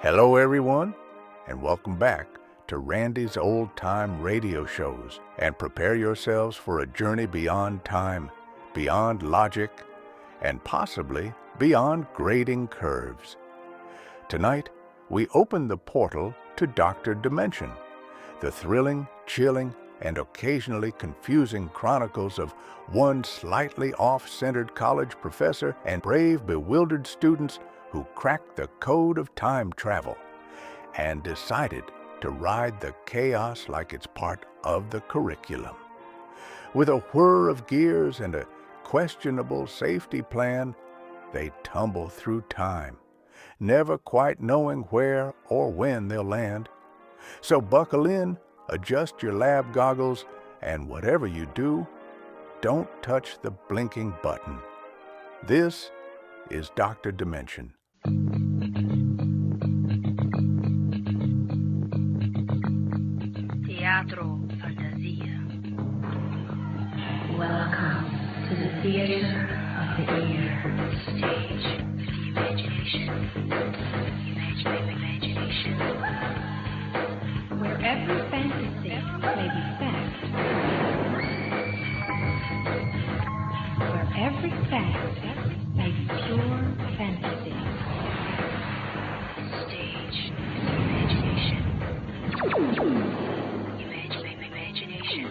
Hello, everyone, and welcome back to Randy's Old Time Radio Shows. And prepare yourselves for a journey beyond time, beyond logic, and possibly beyond grading curves. Tonight, we open the portal to Dr. Dimension, the thrilling, chilling, and occasionally confusing chronicles of one slightly off-centered college professor and brave, bewildered students who cracked the code of time travel and decided to ride the chaos like it's part of the curriculum. With a whir of gears and a questionable safety plan, they tumble through time, never quite knowing where or when they'll land. So buckle in, adjust your lab goggles, and whatever you do, don't touch the blinking button. This is Dr. Dimension. Teatro Fantasia. Welcome to the theater of the ear. Stage the imagination. Imagination. Where every fantasy may be fact. Where every fact may be pure fantasy. Stage the imagination. Imagination.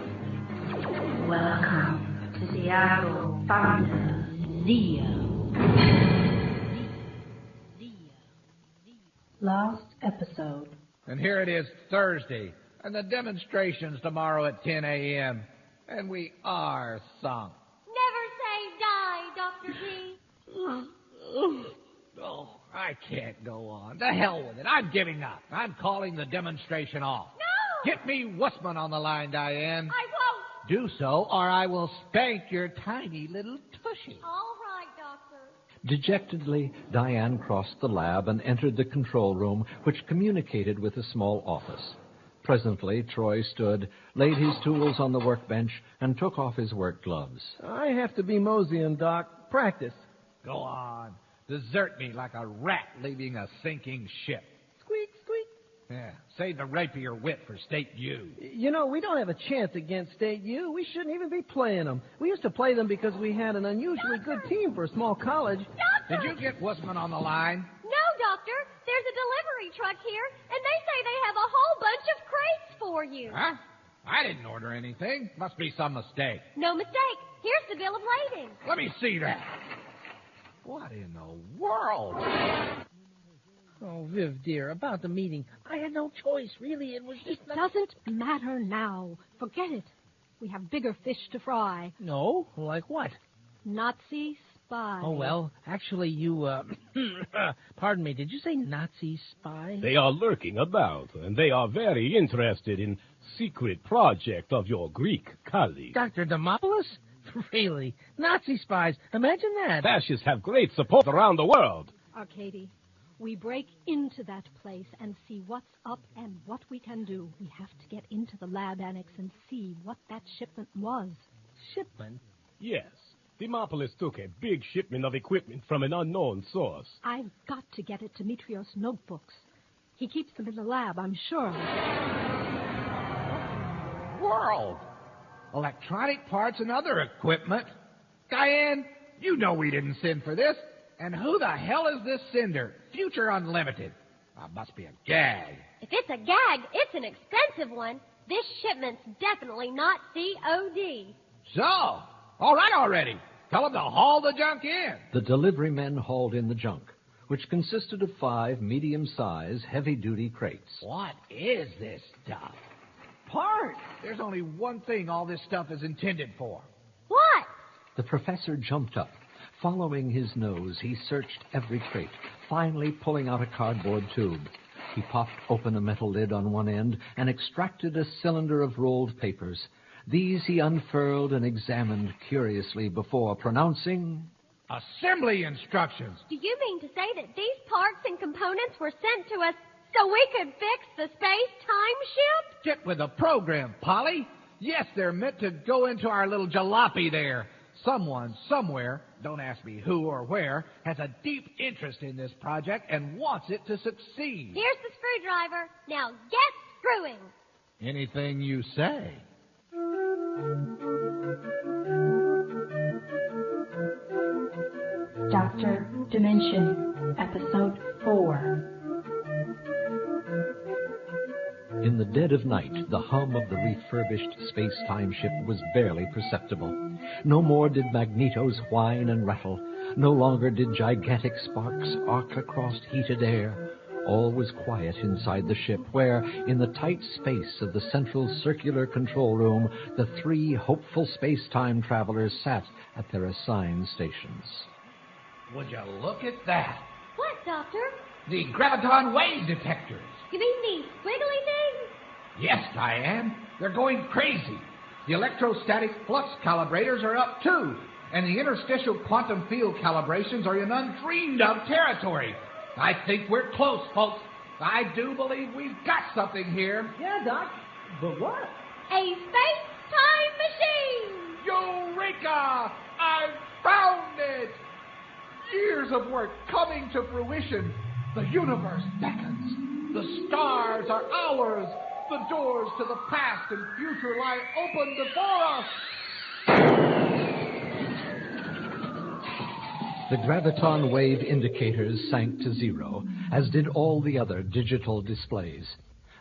Welcome to Teatro Fantasia. Last episode. And here it is Thursday, and the demonstration's tomorrow at 10 a.m., and we are sunk. Never say die, Dr. G. Oh, I can't go on. To hell with it. I'm giving up. I'm calling the demonstration off. No! Get me Wussman on the line, Diane. I won't. Do so, or I will spank your tiny little tushy. All right, Doctor. Dejectedly, Diane crossed the lab and entered the control room, which communicated with a small office. Presently, Troy stood, laid his tools on the workbench, and took off his work gloves. I have to be moseying, Doc. Practice. Go on. Desert me like a rat leaving a sinking ship. Squeak, squeak. Yeah, save the rapier wit for State U. You know, we don't have a chance against State U. We shouldn't even be playing them. We used to play them because we had an unusually good team for a small college. Did you get Wussman on the line? No, Doctor. There's a delivery truck here, and they say they have a whole bunch of crates for you. Huh? I didn't order anything. Must be some mistake. No mistake. Here's the bill of lading. Let me see that. What in the world? Oh, Viv, dear, about the meeting. I had no choice, really. It was just... It doesn't matter now. Forget it. We have bigger fish to fry. No? Like what? Nazi spy. Oh, well, actually, you, pardon me, did you say Nazi spy? They are lurking about, and they are very interested in secret project of your Greek colleague. Dr. Demopoulos? Really? Nazi spies. Imagine that. Fascists have great support around the world. Arcady, we break into that place and see what's up and what we can do. We have to get into the lab annex and see what that shipment was. Shipment? Yes. Demopoulos took a big shipment of equipment from an unknown source. I've got to get it to Demetrios' notebooks. He keeps them in the lab, I'm sure of it. World. Electronic parts and other equipment. Diane, you know we didn't send for this. And who the hell is this sender? Future Unlimited. Must be a gag. If it's a gag, it's an expensive one. This shipment's definitely not COD. So, all right already. Tell them to haul the junk in. The delivery men hauled in the junk, which consisted of 5 medium-sized, heavy-duty crates. What is this stuff? Parts. There's only one thing all this stuff is intended for. What? The professor jumped up. Following his nose, he searched every crate, finally pulling out a cardboard tube. He popped open a metal lid on one end and extracted a cylinder of rolled papers. These he unfurled and examined curiously before pronouncing... Assembly instructions. Do you mean to say that these parts and components were sent to us so we could fix the space-time ship? Get with the program, Polly. Yes, they're meant to go into our little jalopy there. someone, somewhere, don't ask me who or where, has a deep interest in this project and wants it to succeed. Here's the screwdriver. Now get screwing. Anything you say. Dr. Dimension, Episode 4. In the dead of night, the hum of the refurbished space-time ship was barely perceptible. No more did magnetos whine and rattle. No longer did gigantic sparks arc across heated air. All was quiet inside the ship, where, in the tight space of the central circular control room, the three hopeful space-time travelers sat at their assigned stations. Would you look at that? What, Doctor? The graviton wave detectors. You mean these squiggly things? Yes, Diane. They're going crazy. The electrostatic flux calibrators are up, too. And the interstitial quantum field calibrations are in undreamed-of territory. I think we're close, folks. I do believe we've got something here. Yeah, Doc. But what? A space-time machine! Eureka! I've found it! Years of work coming to fruition. The universe beckons. The stars are ours. The doors to the past and future lie open before us. The graviton wave indicators sank to zero, as did all the other digital displays.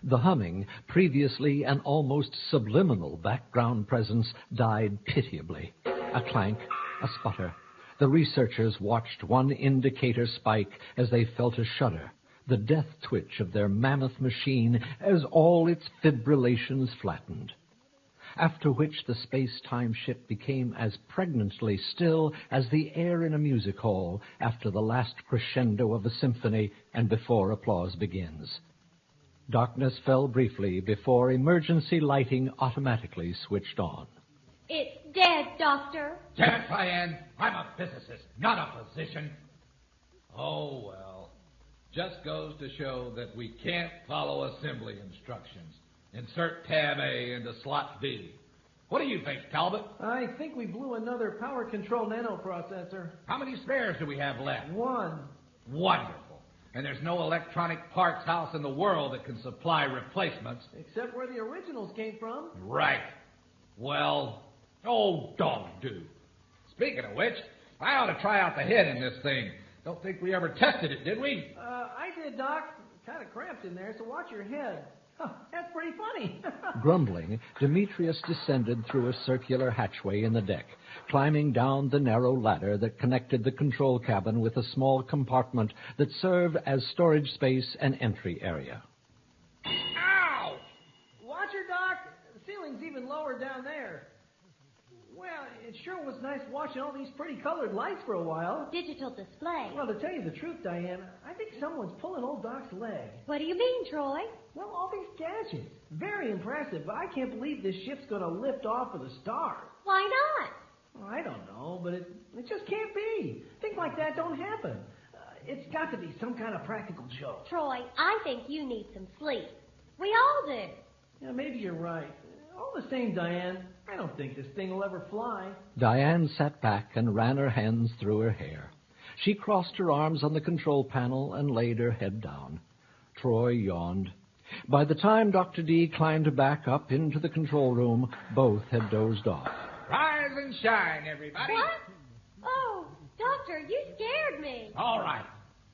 The humming, previously an almost subliminal background presence, died pitiably. A clank, a sputter. The researchers watched one indicator spike as they felt a shudder, the death twitch of their mammoth machine as all its fibrillations flattened. After which the space-time ship became as pregnantly still as the air in a music hall after the last crescendo of a symphony and before applause begins. Darkness fell briefly before emergency lighting automatically switched on. It's dead, Doctor. Damn it, Diane. I'm a physicist, not a physician. Oh, well. Just goes to show that we can't follow assembly instructions. Insert tab A into slot B. What do you think, Talbot? I think we blew another power control nanoprocessor. How many spares do we have left? One. Wonderful. And there's no electronic parts house in the world that can supply replacements. Except where the originals came from. Right. Well, oh, dog do. Speaking of which, I ought to try out the head in this thing. Don't think we ever tested it, did we? I did, Doc. Kind of cramped in there, so watch your head. Huh, that's pretty funny. Grumbling, Demetrius descended through a circular hatchway in the deck, climbing down the narrow ladder that connected the control cabin with a small compartment that served as storage space and entry area. Ow! Watch her, Doc. The ceiling's even lower down there. Well, it sure was nice watching all these pretty colored lights for a while. Digital display. Well, to tell you the truth, Diane, I think someone's pulling old Doc's leg. What do you mean, Troy? Well, all these gadgets. Very impressive, but I can't believe this ship's going to lift off of the stars. Why not? Well, I don't know, but it just can't be. Things like that don't happen. It's got to be some kind of practical joke. Troy, I think you need some sleep. We all do. Yeah, maybe you're right. All the same, Diane, I don't think this thing will ever fly. Diane sat back and ran her hands through her hair. She crossed her arms on the control panel and laid her head down. Troy yawned. By the time Dr. D climbed back up into the control room, both had dozed off. Rise and shine, everybody. What? Oh, Doctor, you scared me. All right.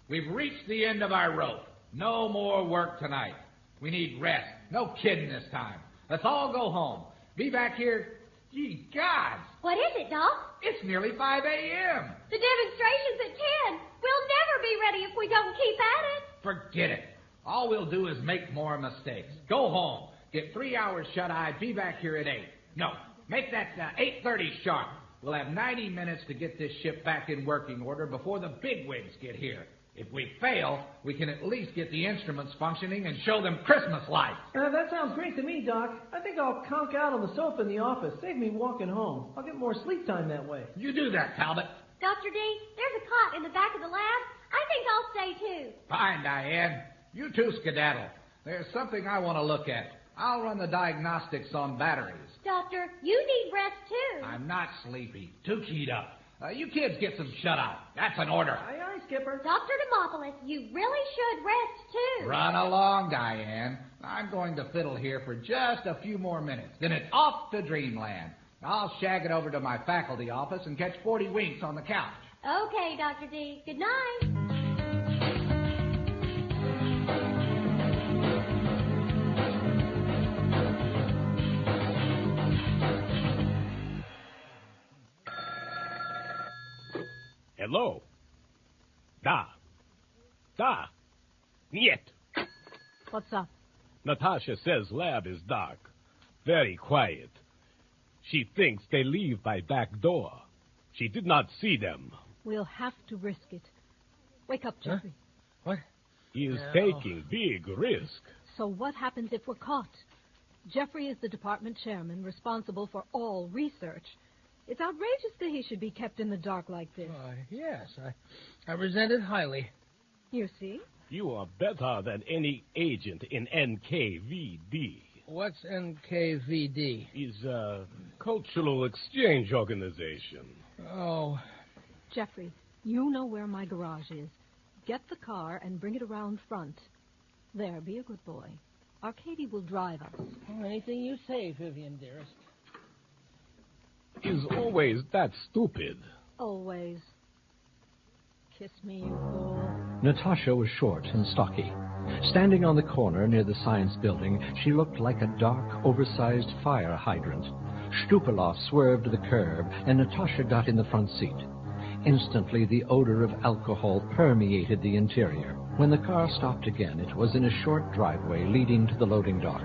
We've reached the end of our rope. No more work tonight. We need rest. No kidding this time. Let's all go home. Be back here. Gee, gods. What is it, Doc? It's nearly 5 a.m. The demonstration's at 10. We'll never be ready if we don't keep at it. Forget it. All we'll do is make more mistakes. Go home. Get 3 hours shut-eye. Be back here at 8. No, make that 8:30 sharp. We'll have 90 minutes to get this ship back in working order before the bigwigs get here. If we fail, we can at least get the instruments functioning and show them Christmas lights. That sounds great to me, Doc. I think I'll conk out on the sofa in the office. Save me walking home. I'll get more sleep time that way. You do that, Talbot. Dr. D, there's a cot in the back of the lab. I think I'll stay, too. Fine, Diane. You too, skedaddle. There's something I want to look at. I'll run the diagnostics on batteries. Doctor, you need rest too. I'm not sleepy. Too keyed up. You kids get some shut-eye. That's an order. Aye, aye, Skipper. Dr. Demopoulos, you really should rest too. Run along, Diane. I'm going to fiddle here for just a few more minutes. Then it's off to dreamland. I'll shag it over to my faculty office and catch 40 winks on the couch. Okay, Dr. D. Good night. Hello? Da. Niet. What's up? Natasha says lab is dark. Very quiet. She thinks they leave by back door. She did not see them. We'll have to risk it. Wake up, Jeffrey. What? He is taking big risk. So what happens if we're caught? Jeffrey is the department chairman responsible for all research. It's outrageous that he should be kept in the dark like this. Yes, I resent it highly. You see? You are better than any agent in NKVD. What's NKVD? Is a cultural exchange organization. Oh. Jeffrey, you know where my garage is. Get the car and bring it around front. There, be a good boy. Arcady will drive us. Oh, anything you say, Vivian, dearest. Is always that stupid. Always. Kiss me, you fool. Natasha was short and stocky. Standing on the corner near the science building, she looked like a dark, oversized fire hydrant. Stupelov swerved to the curb, and Natasha got in the front seat. Instantly, the odor of alcohol permeated the interior. When the car stopped again, it was in a short driveway leading to the loading dock.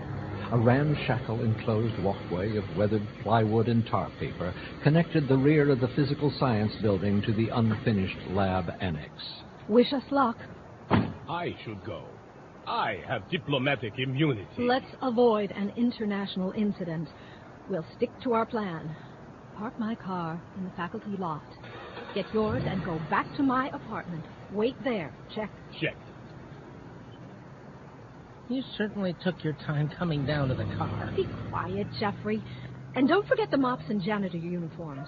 A ramshackle enclosed walkway of weathered plywood and tar paper connected the rear of the physical science building to the unfinished lab annex. Wish us luck. I should go. I have diplomatic immunity. Let's avoid an international incident. We'll stick to our plan. Park my car in the faculty lot. Get yours and go back to my apartment. Wait there. Check. Check. You certainly took your time coming down to the car. Be quiet, Jeffrey. And don't forget the mops and janitor uniforms.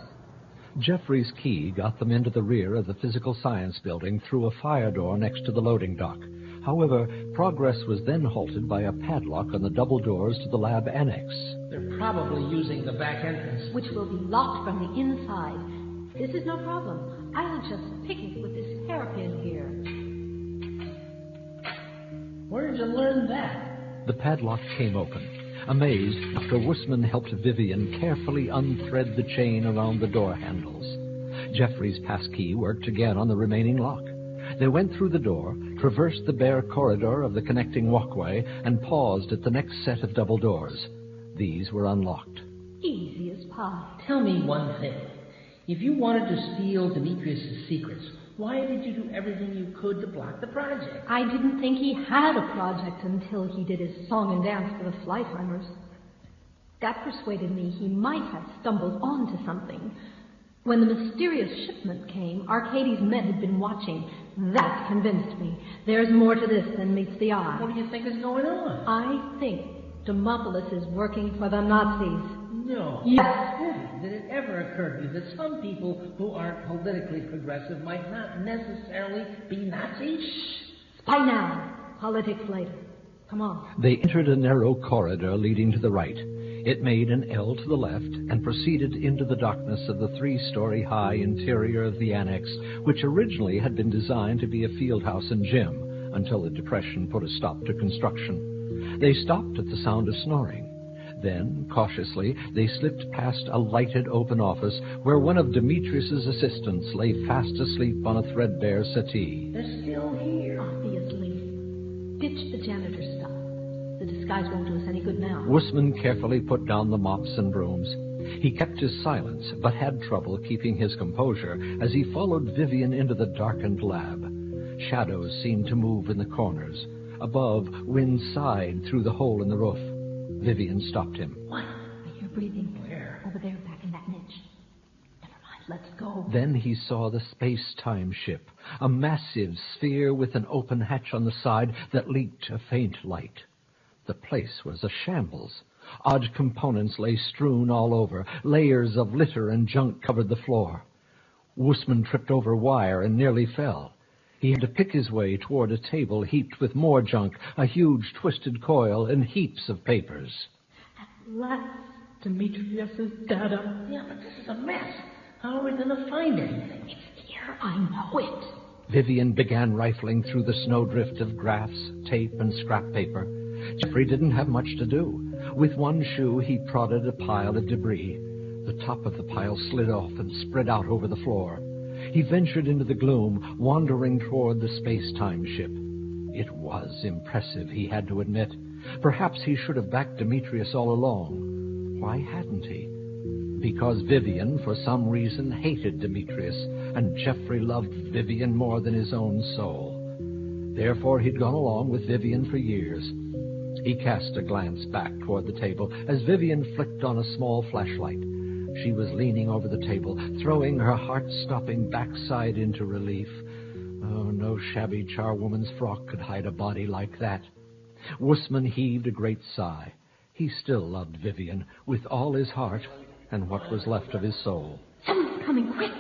Jeffrey's key got them into the rear of the physical science building through a fire door next to the loading dock. However, progress was then halted by a padlock on the double doors to the lab annex. They're probably using the back entrance. Which will be locked from the inside. This is no problem. I'll just pick it with this hairpin here. Where did you learn that? The padlock came open. Amazed, Dr. Wussman helped Vivian carefully unthread the chain around the door handles. Jeffrey's passkey worked again on the remaining lock. They went through the door, traversed the bare corridor of the connecting walkway, and paused at the next set of double doors. These were unlocked. Easy as pie. Tell me one thing. If you wanted to steal Demetrius' secrets, why did you do everything you could to block the project? I didn't think he had a project until he did his song and dance for the Flytimers. That persuaded me he might have stumbled onto something. When the mysterious shipment came, Arcady's men had been watching. That convinced me. There's more to this than meets the eye. What do you think is going on? I think Demopoulos is working for the Nazis. No. Yes. Did it ever occur to you that some people who aren't politically progressive might not necessarily be Nazis? Spy now. Politics later. Come on. They entered a narrow corridor leading to the right. It made an L to the left and proceeded into the darkness of the 3-story high interior of the annex, which originally had been designed to be a field house and gym until the Depression put a stop to construction. They stopped at the sound of snoring. Then, cautiously, they slipped past a lighted open office where one of Demetrius's assistants lay fast asleep on a threadbare settee. They're still here. Obviously. Ditch the janitor stuff. The disguise won't do us any good now. Wussman carefully put down the mops and brooms. He kept his silence, but had trouble keeping his composure as he followed Vivian into the darkened lab. Shadows seemed to move in the corners. Above, wind sighed through the hole in the roof. Vivian stopped him. What? I hear breathing. Where? Over there, back in that niche. Never mind, let's go. Then he saw the space-time ship, a massive sphere with an open hatch on the side that leaked a faint light. The place was a shambles. Odd components lay strewn all over. Layers of litter and junk covered the floor. Wussman tripped over wire and nearly fell. He had to pick his way toward a table heaped with more junk, a huge twisted coil, and heaps of papers. At last, Demetrius's data. Yeah, but this is a mess. How are we going to find anything? It's here. I know it. Vivian began rifling through the snowdrift of graphs, tape, and scrap paper. Jeffrey didn't have much to do. With one shoe, he prodded a pile of debris. The top of the pile slid off and spread out over the floor. He ventured into the gloom, wandering toward the space-time ship. It was impressive, he had to admit. Perhaps he should have backed Demetrius all along. Why hadn't he? Because Vivian, for some reason, hated Demetrius, and Jeffrey loved Vivian more than his own soul. Therefore, he'd gone along with Vivian for years. He cast a glance back toward the table as Vivian flicked on a small flashlight. She was leaning over the table, throwing her heart-stopping backside into relief. Oh, no shabby charwoman's frock could hide a body like that. Wussman heaved a great sigh. He still loved Vivian with all his heart and what was left of his soul. Someone's coming, quick!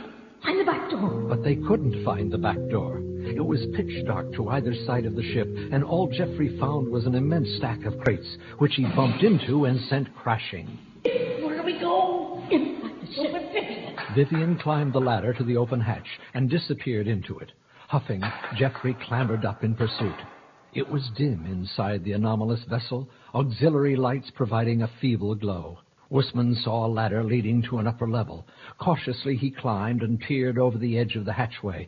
Find the back door. But they couldn't find the back door. It was pitch dark to either side of the ship, and all Jeffrey found was an immense stack of crates, which he bumped into and sent crashing. Where do we go? Inside the ship. Vivian climbed the ladder to the open hatch and disappeared into it. Huffing, Jeffrey clambered up in pursuit. It was dim inside the anomalous vessel, auxiliary lights providing a feeble glow. Wussman saw a ladder leading to an upper level. Cautiously he climbed and peered over the edge of the hatchway.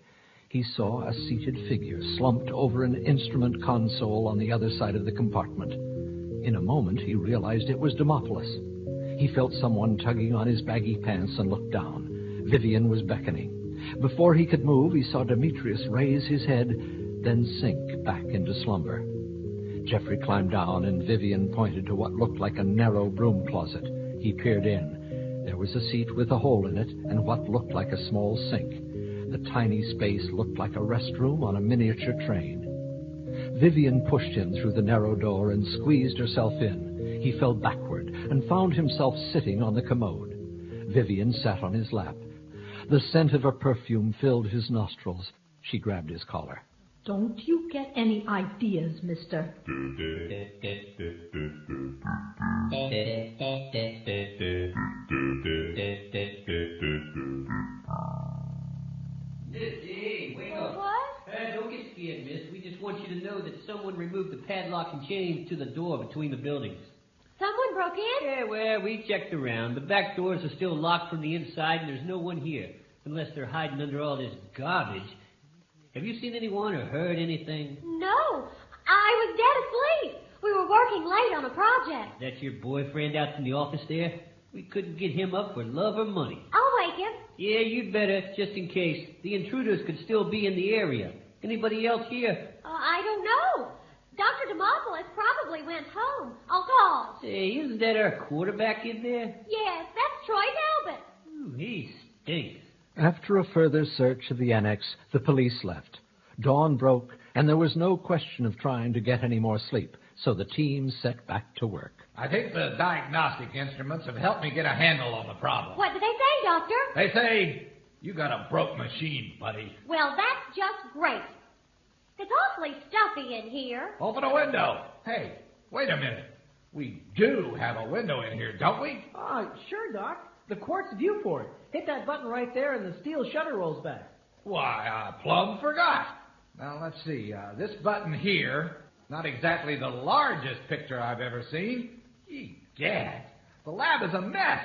He saw a seated figure slumped over an instrument console on the other side of the compartment. In a moment he realized it was Demopoulos. He felt someone tugging on his baggy pants and looked down. Vivian was beckoning. Before he could move, he saw Demetrius raise his head, then sink back into slumber. Jeffrey climbed down, and Vivian pointed to what looked like a narrow broom closet. He peered in. There was a seat with a hole in it and what looked like a small sink. The tiny space looked like a restroom on a miniature train. Vivian pushed him through the narrow door and squeezed herself in. He fell backward and found himself sitting on the commode. Vivian sat on his lap. The scent of her perfume filled his nostrils. She grabbed his collar. Don't you get any ideas, mister? Hey, wake up. What? Don't get scared, miss. We just want you to know that someone removed the padlock and chains to the door between the buildings. Someone broke in? Yeah, well, we checked around. The back doors are still locked from the inside, and there's no one here. Unless they're hiding under all this garbage. Have you seen anyone or heard anything? No. I was dead asleep. We were working late on a project. That's your boyfriend out in the office there? We couldn't get him up for love or money. I'll wake him. Yeah, you'd better, just in case. The intruders could still be in the area. Anybody else here? I don't know. Dr. Demopoulos probably went home. I'll call. Say, isn't that our quarterback in there? Yes, that's Troy Talbot. Ooh, he stinks. After a further search of the annex, the police left. Dawn broke, and there was no question of trying to get any more sleep, so the team set back to work. I think the diagnostic instruments have helped me get a handle on the problem. What did they say, Doctor? They say, you got a broke machine, buddy. Well, that's just great. It's awfully stuffy in here. Open a window. Hey, wait a minute. We do have a window in here, don't we? Sure, Doc. The quartz viewport. Hit that button right there and the steel shutter rolls back. Why, I plumb forgot. Now, let's see. This button here, not exactly the largest picture I've ever seen. Egad, the lab is a mess.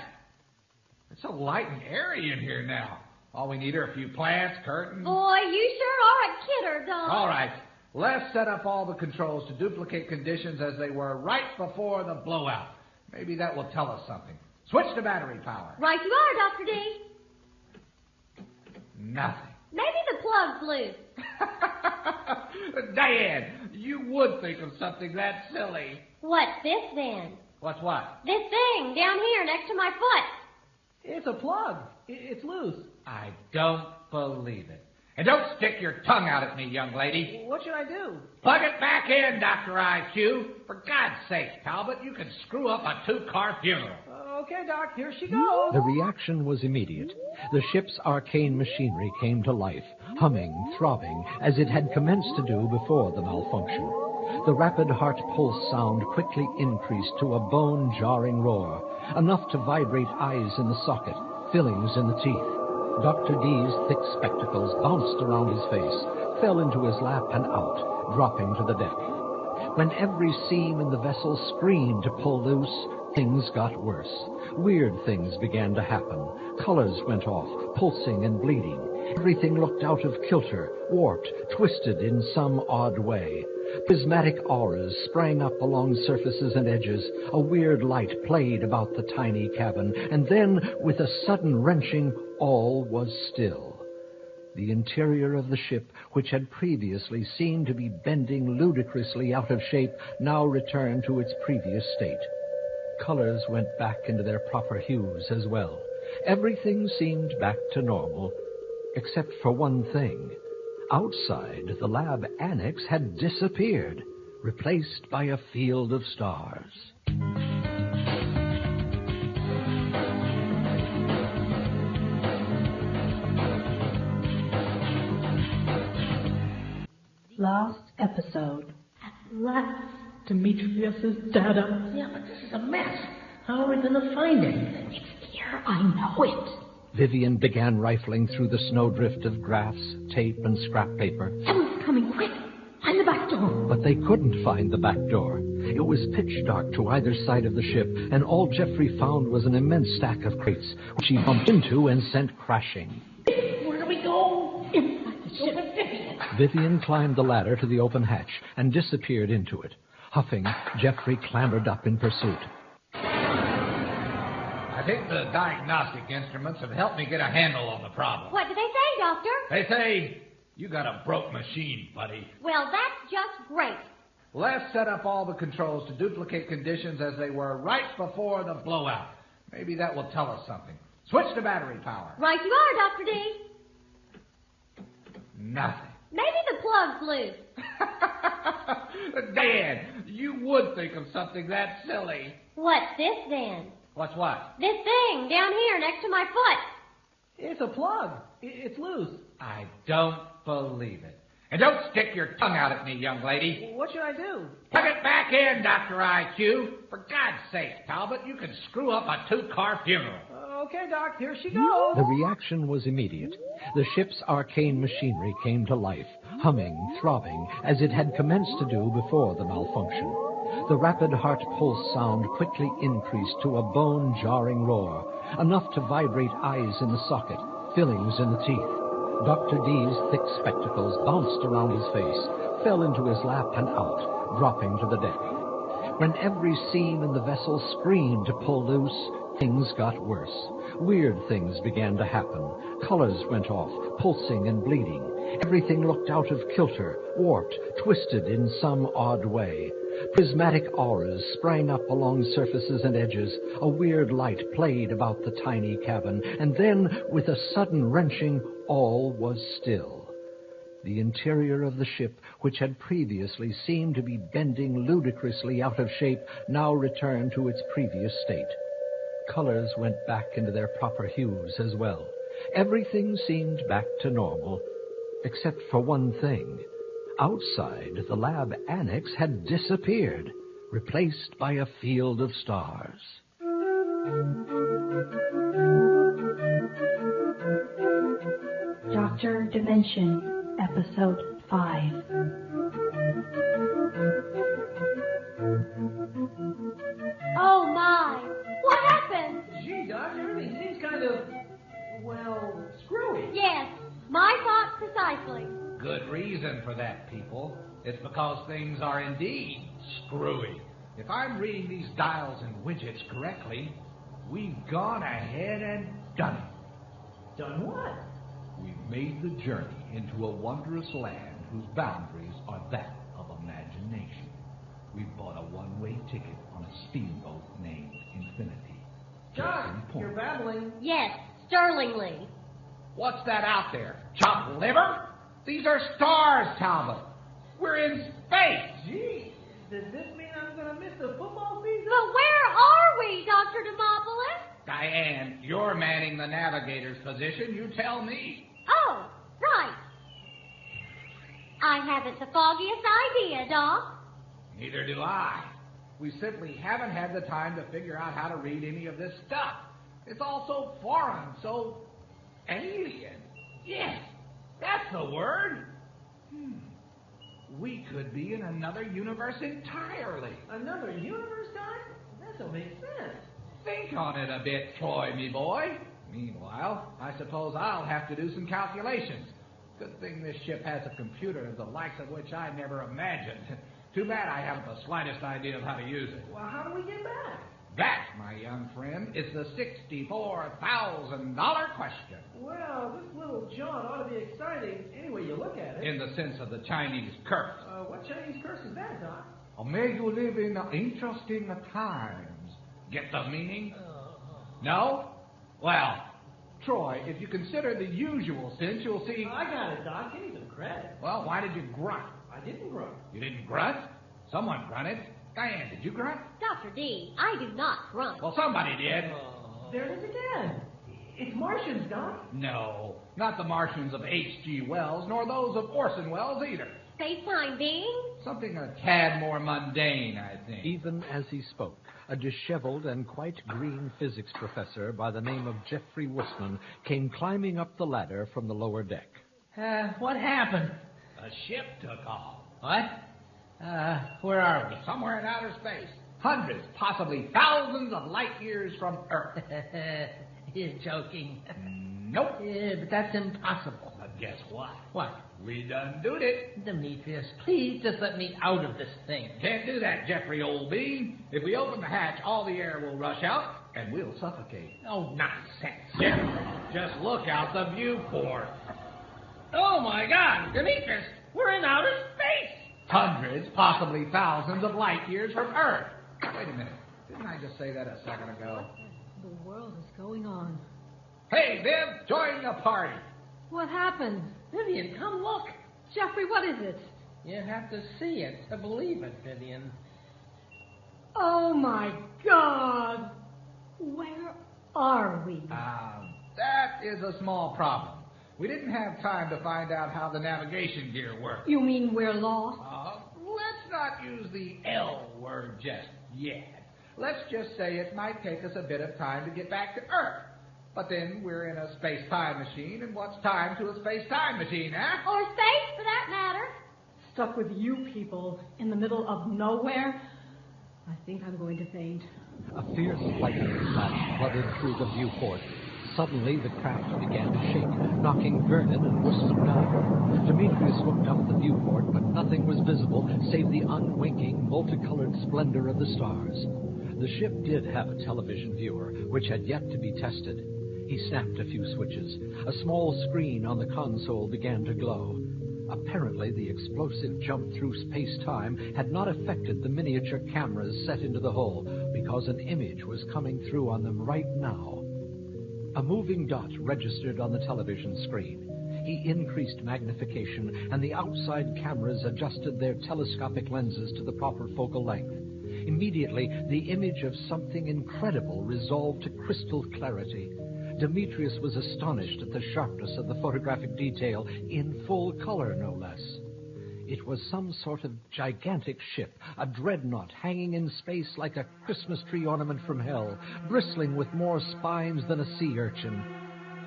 It's so light and airy in here now. All we need are a few plants, curtains. Boy, you sure are a kidder, Doc. All right, let's set up all the controls to duplicate conditions as they were right before the blowout. Maybe that will tell us something. Switch to battery power. Right you are, Dr. D. Nothing. Maybe the plug's loose. Diane, you would think of something that silly. What's this, then? What's what? This thing down here next to my foot. It's a plug. It's loose. I don't believe it. And don't stick your tongue out at me, young lady. What should I do? Plug it back in, Dr. IQ. For God's sake, Talbot, you can screw up a 2-car funeral. Okay, Doc, here she goes. The reaction was immediate. The ship's arcane machinery came to life, humming, throbbing, as it had commenced to do before the malfunction. The rapid heart pulse sound quickly increased to a bone-jarring roar, enough to vibrate eyes in the socket, fillings in the teeth. Dr. D's thick spectacles bounced around his face, fell into his lap and out, dropping to the deck. When every seam in the vessel screamed to pull loose, things got worse. Weird things began to happen. Colors went off, pulsing and bleeding. Everything looked out of kilter, warped, twisted in some odd way. Prismatic auras sprang up along surfaces and edges. A weird light played about the tiny cabin, and then, with a sudden wrenching, all was still. The interior of the ship, which had previously seemed to be bending ludicrously out of shape, now returned to its previous state. Colors went back into their proper hues as well. Everything seemed back to normal, except for one thing. Outside, the lab annex had disappeared, replaced by a field of stars. Last episode. At last. Demetrius's data. Yeah, but this is a mess. How are we going to find anything? It's here. I know it. Vivian began rifling through the snowdrift of graphs, tape, and scrap paper. Someone's coming. Quick. Find the back door. But they couldn't find the back door. It was pitch dark to either side of the ship, and all Jeffrey found was an immense stack of crates, which he bumped into and sent crashing. Where do we go? Inside the ship. Vivian climbed the ladder to the open hatch and disappeared into it. Huffing, Jeffrey clambered up in pursuit. I think the diagnostic instruments have helped me get a handle on the problem. What do they say, Doctor? They say, you got a broke machine, buddy. Well, that's just great. Let's set up all the controls to duplicate conditions as they were right before the blowout. Maybe that will tell us something. Switch to battery power. Right you are, Dr. D. Nothing. Maybe the plug's loose. Dan, you would think of something that silly. What's this, then? What's what? This thing down here next to my foot. It's a plug. It's loose. I don't believe it. And don't stick your tongue out at me, young lady. What should I do? Plug it back in, Dr. IQ. For God's sake, Talbot, you can screw up a 2-car funeral. Okay, Doc, here she goes. The reaction was immediate. The ship's arcane machinery came to life, humming, throbbing, as it had commenced to do before the malfunction. The rapid heart pulse sound quickly increased to a bone-jarring roar, enough to vibrate eyes in the socket, fillings in the teeth. Dr. D's thick spectacles bounced around his face, fell into his lap and out, dropping to the deck. When every seam in the vessel screamed to pull loose, things got worse. Weird things began to happen. Colors went off, pulsing and bleeding. Everything looked out of kilter, warped, twisted in some odd way. Prismatic auras sprang up along surfaces and edges. A weird light played about the tiny cabin, and then, with a sudden wrenching, all was still. The interior of the ship, which had previously seemed to be bending ludicrously out of shape, now returned to its previous state. Colors went back into their proper hues as well. Everything seemed back to normal, except for one thing. Outside, the lab annex had disappeared, replaced by a field of stars. Doctor Dimension, Episode 5. Oh, my. What happened? Gee, Doc, everything seems kind of, well, screwy. Yes, my thought precisely. Good reason for that, people. It's because things are indeed screwy. If I'm reading these dials and widgets correctly, we've gone ahead and done it. Done what? We've made the journey into a wondrous land whose boundaries are that of imagination. We've bought a one-way ticket on a steamboat named Infinity. Doc, you're babbling. Yes, sterlingly. What's that out there? Chopped liver? These are stars, Talbot. We're in space. Gee, does this mean I'm going to miss the football season? But where are we, Dr. Demopoulos? Diane, you're manning the navigator's position. You tell me. Oh, right. I haven't the foggiest idea, Doc. Neither do I. We simply haven't had the time to figure out how to read any of this stuff. It's all so foreign, so alien. Yes, that's the word. We could be in another universe entirely. Another universe, Doc? That don't make sense. Think on it a bit, Troy, me boy. Meanwhile, I suppose I'll have to do some calculations. Good thing this ship has a computer, the likes of which I never imagined. Too bad I haven't the slightest idea of how to use it. Well, how do we get back? That, my young friend, is the $64,000 question. Well, this little jaunt ought to be exciting any way you look at it. In the sense of the Chinese curse. What Chinese curse is that, Doc? May you live in interesting times. Get the meaning? No? Well, Troy, if you consider the usual sense, you'll see... I got it, Doc. Give me some credit. Well, why did you grunt? I didn't grunt. You didn't grunt? Someone grunted. Diane, did you grunt? Dr. D, I do not grunt. Well, somebody did. There it is again. It's Martians, Doc. No, not the Martians of H.G. Wells, nor those of Orson Welles either. Space-time being? Something a tad more mundane, I think. Even as he spoke, a disheveled and quite green physics professor by the name of Jeffrey Wussman came climbing up the ladder from the lower deck. What happened? A ship took off. What? Where are we? Somewhere in outer space. Hundreds, possibly thousands of light years from Earth. You're joking. Nope. Yeah, but that's impossible. But guess what? What? We done doed it. Demetrius, please just let me out of this thing. Can't do that, Jeffrey, old bean. If we open the hatch, all the air will rush out, and we'll suffocate. Oh, nonsense. Yeah. Just look out the viewport. Oh, my God. Demetrius, we're in outer space. Hundreds, possibly thousands of light years from Earth. Wait a minute. Didn't I just say that a second ago? The world is going on. Hey, Viv, join the party. What happened? Vivian, come look. Jeffrey, what is it? You have to see it to believe it, Vivian. Oh, my God. Where are we? That is a small problem. We didn't have time to find out how the navigation gear works. You mean we're lost? Let's not use the L word just yet. Let's just say it might take us a bit of time to get back to Earth. But then we're in a space-time machine, and what's time to a space-time machine, huh? Or space, for that matter. Stuck with you people in the middle of nowhere? I think I'm going to faint. A fierce lightning flash flooded through the viewport. Suddenly, the craft began to shake, knocking Vernon and Wussman down. Demetrius looked up the viewport, but nothing was visible save the unwinking, multicolored splendor of the stars. The ship did have a television viewer, which had yet to be tested. He snapped a few switches. A small screen on the console began to glow. Apparently, the explosive jump through space-time had not affected the miniature cameras set into the hull, because an image was coming through on them right now. A moving dot registered on the television screen. He increased magnification, and the outside cameras adjusted their telescopic lenses to the proper focal length. Immediately, the image of something incredible resolved to crystal clarity. Demetrius was astonished at the sharpness of the photographic detail, in full color, no less. It was some sort of gigantic ship, a dreadnought hanging in space like a Christmas tree ornament from hell, bristling with more spines than a sea urchin.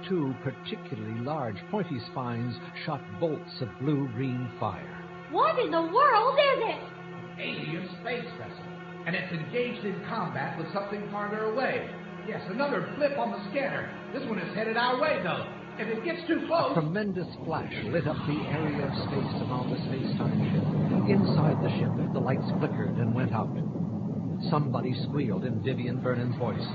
Two particularly large, pointy spines shot bolts of blue-green fire. What in the world is it? Alien space vessel, and it's engaged in combat with something farther away. Yes, another blip on the scanner. This one is headed our way, though. If it gets too close... A tremendous flash lit up the area of space around the space-time ship. Inside the ship, the lights flickered and went out. Somebody squealed in Vivian Vernon's voice.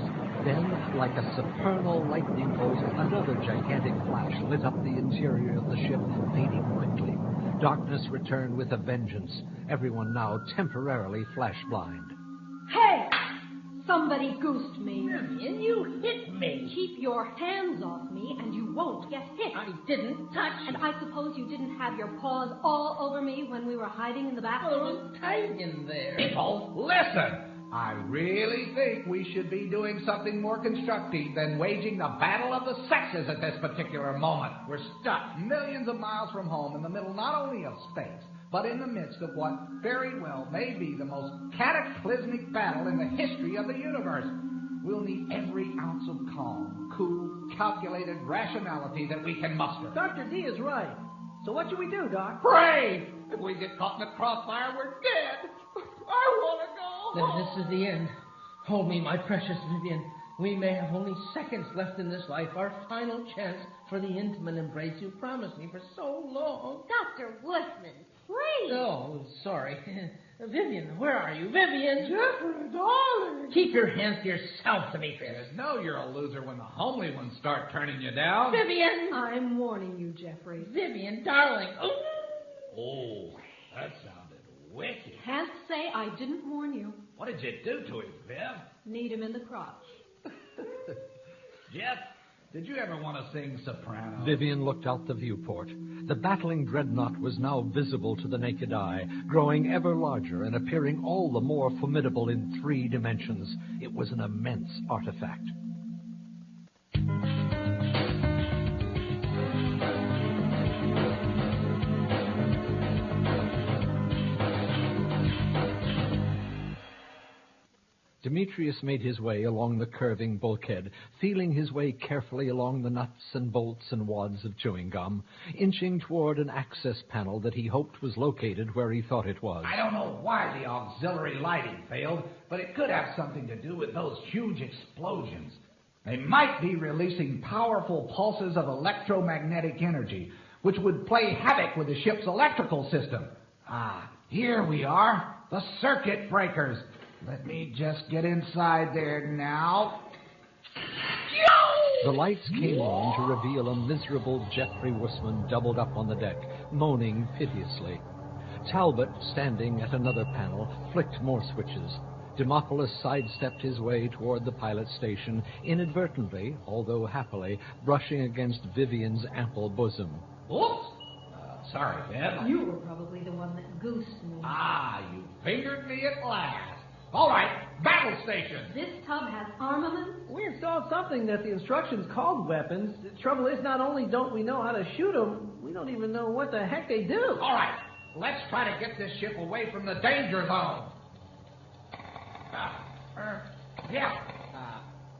Then, like a supernal lightning bolt, another gigantic flash lit up the interior of the ship, fading quickly. Darkness returned with a vengeance. Everyone now temporarily flash blind. Hey! Somebody goosed me. Vivian, you hit me. Keep your hands off me and you won't get hit. I didn't touch you. And I suppose you didn't have your paws all over me when we were hiding in the Well, it bathroom? was tight in there. People, listen. I really think we should be doing something more constructive than waging the battle of the sexes at this particular moment. We're stuck millions of miles from home in the middle not only of space, but in the midst of what very well may be the most cataclysmic battle in the history of the universe. We'll need every ounce of calm, cool, calculated rationality that we can muster. Dr. D is right. So what should we do, Doc? Pray! If we get caught in the crossfire, we're dead. I want to go Then home. this is the end. Hold me, my precious Vivian. We may have only seconds left in this life, our final chance for the intimate embrace you promised me for so long. Dr. Woodman, please. Oh, sorry. Vivian, where are you? Vivian! Jeffrey, darling. Keep your hands to yourself, Demetrius. You know you're a loser when the homely ones start turning you down. Vivian! I'm warning you, Jeffrey. Vivian, darling. Oh, that sounded wicked. Can't say I didn't warn you. What did you do to him, Viv? Need him in the crotch. Jeff, did you ever want to sing soprano? Vivian looked out the viewport. The battling dreadnought was now visible to the naked eye, growing ever larger and appearing all the more formidable in 3 dimensions. It was an immense artifact. Demetrius made his way along the curving bulkhead, feeling his way carefully along the nuts and bolts and wads of chewing gum, inching toward an access panel that he hoped was located where he thought it was. I don't know why the auxiliary lighting failed, but it could have something to do with those huge explosions. They might be releasing powerful pulses of electromagnetic energy, which would play havoc with the ship's electrical system. Ah, here we are, the circuit breakers. Let me just get inside there now. The lights came on to reveal a miserable Jeffrey Wussman doubled up on the deck, moaning piteously. Talbot, standing at another panel, flicked more switches. Demopolis sidestepped his way toward the pilot station, inadvertently, although happily, brushing against Vivian's ample bosom. Oops! Sorry, Viv. You were probably the one that goosed me. Ah, you fingered me at last. All right, battle station. This tub has armaments? We installed something that the instructions called weapons. The trouble is, not only don't we know how to shoot them, we don't even know what the heck they do. All right, let's try to get this ship away from the danger zone.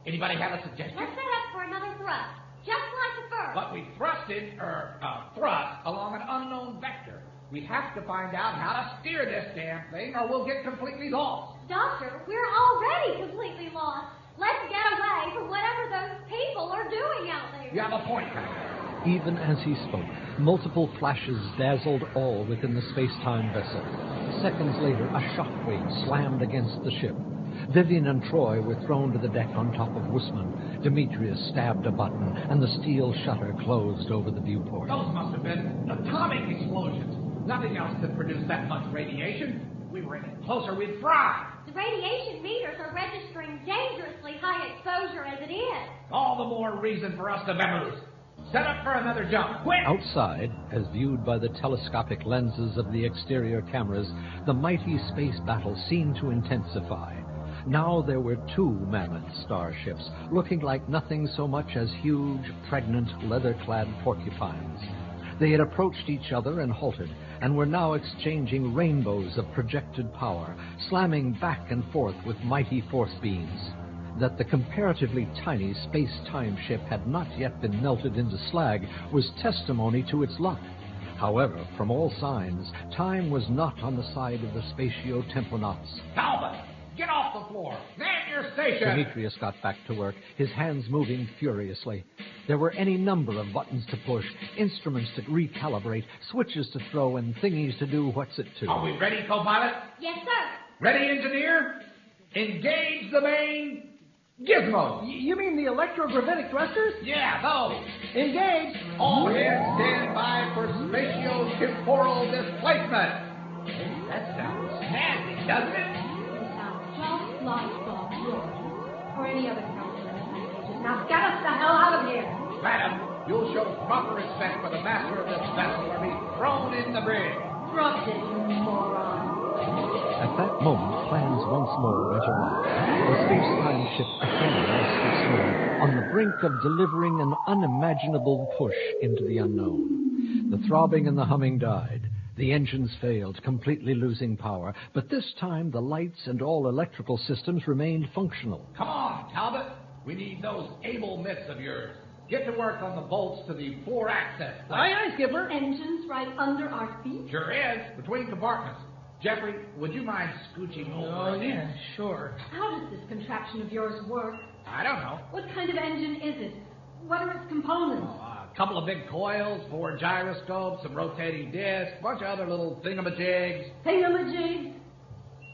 Anybody have a suggestion? Let's set up for another thrust, just like the first. But we thrust along an unknown vector. We have to find out how to steer this damn thing, or we'll get completely lost. Doctor, we're already completely lost. Let's get away from whatever those people are doing out there. You have a point, Commander. Even as he spoke, multiple flashes dazzled all within the space-time vessel. Seconds later, a shockwave slammed against the ship. Vivian and Troy were thrown to the deck on top of Wussman. Demetrius stabbed a button, and the steel shutter closed over the viewport. Those must have been atomic explosions. Nothing else could produce that much radiation. If we were any closer, we'd fry. The radiation meters are registering dangerously high exposure as it is. All the more reason for us to vamoose. Set up for another jump, quick! Outside, as viewed by the telescopic lenses of the exterior cameras, the mighty space battle seemed to intensify. Now there were 2 mammoth starships, looking like nothing so much as huge, pregnant, leather-clad porcupines. They had approached each other and halted, and were now exchanging rainbows of projected power, slamming back and forth with mighty force beams. That the comparatively tiny space-time ship had not yet been melted into slag was testimony to its luck. However, from all signs, time was not on the side of the spatio-temponauts. Talbot, get off the floor! Man your station! Demetrius got back to work, his hands moving furiously. There were any number of buttons to push, instruments to recalibrate, switches to throw, and thingies to do what's it to. Are we ready, co-pilot? Yes, sir. Ready, engineer? Engage the main gizmo. You mean the electrogravitic thrusters? Yeah, those. Engage. All hands stand by for spatio-temporal displacement. That sounds handy, doesn't it? It sounds just like Bob George. or any other calculated languages. Now get us the hell out of here. Madam, you'll show proper respect for the master of this vessel or be thrown in the brig. Drop it, you moron. At that moment, plans once more went awry. The space-time ship again lost its moor on the brink of delivering an unimaginable push into the unknown. The throbbing and the humming died. The engines failed, completely losing power. But this time, the lights and all electrical systems remained functional. Come on, Talbot. We need those able mitts of yours. Get to work on the bolts to the 4 access plates. Aye, aye, Skipper. Engines right under our feet? Sure is, between compartments. Jeffrey, would you mind scooching over? Oh, yeah, sure. How does this contraption of yours work? I don't know. What kind of engine is it? What are its components? A couple of big coils, 4 gyroscopes, some rotating discs, a bunch of other little thingamajigs. Thingamajigs?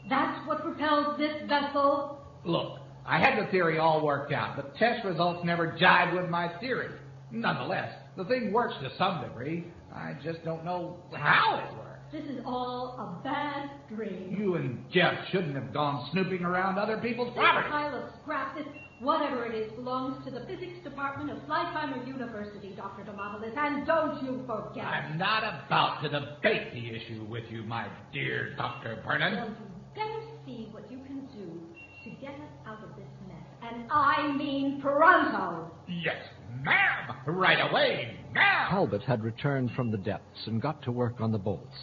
That's what propels this vessel? Look, I had the theory all worked out, but test results never jived with my theory. Nonetheless, the thing works to some degree. I just don't know how it works. This is all a bad dream. You and Jeff shouldn't have gone snooping around other people's property. This pile of scrap, this whatever it is, belongs to the physics department of Flytimer University, Dr. Demopolis, and don't you forget. I'm not about to debate the issue with you, my dear Dr. Vernon. Well, you better see what you can do to get us out of this mess. And I mean pronto. Yes, ma'am. Right away, now. Talbot had returned from the depths and got to work on the bolts.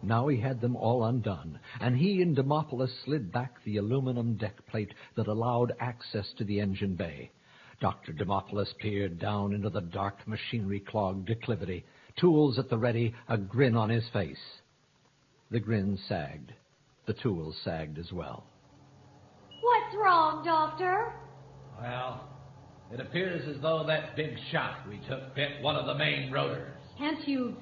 Now he had them all undone, and he and Demopolis slid back the aluminum deck plate that allowed access to the engine bay. Dr. Demopolis peered down into the dark, machinery-clogged declivity, tools at the ready, a grin on his face. The grin sagged. The tools sagged as well. What's wrong, Doctor? Well, it appears as though that big shot we took bit one of the main rotors. Can't you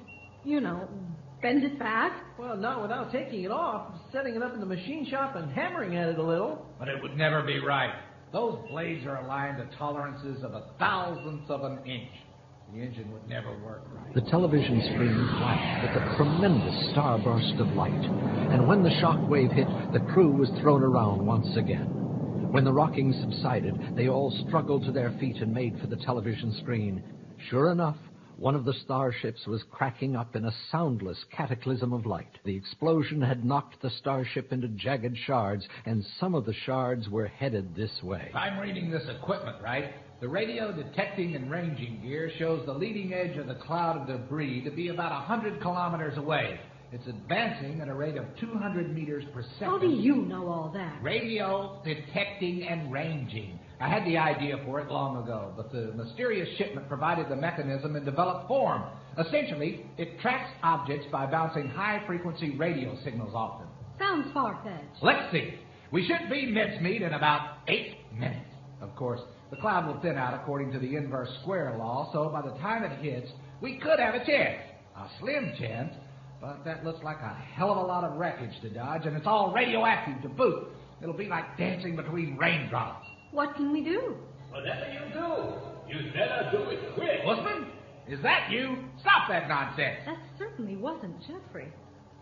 bend it back? Well, not without taking it off, setting it up in the machine shop and hammering at it a little. But it would never be right. Those blades are aligned to tolerances of 1,000th of an inch. The engine would never work right. The television screen flashed with a tremendous starburst of light, and when the shock wave hit, the crew was thrown around once again. When the rocking subsided, they all struggled to their feet and made for the television screen. Sure enough, one of the starships was cracking up in a soundless cataclysm of light. The explosion had knocked the starship into jagged shards, and some of the shards were headed this way. If I'm reading this equipment right, the radio detecting and ranging gear shows the leading edge of the cloud of debris to be about 100 kilometers away. It's advancing at a rate of 200 meters per second. How do you know all that? Radio detecting and ranging. I had the idea for it long ago, but the mysterious shipment provided the mechanism in developed form. Essentially, it tracks objects by bouncing high-frequency radio signals off them. Sounds far-fetched. Let's see. We should be mincemeat in about 8 minutes. Of course, the cloud will thin out according to the inverse square law, so by the time it hits, we could have a chance. A slim chance, but that looks like a hell of a lot of wreckage to dodge, and it's all radioactive to boot. It'll be like dancing between raindrops. What can we do? Whatever you do, you better do it quick. Bushman, is that you? Stop that nonsense. That certainly wasn't Jeffrey.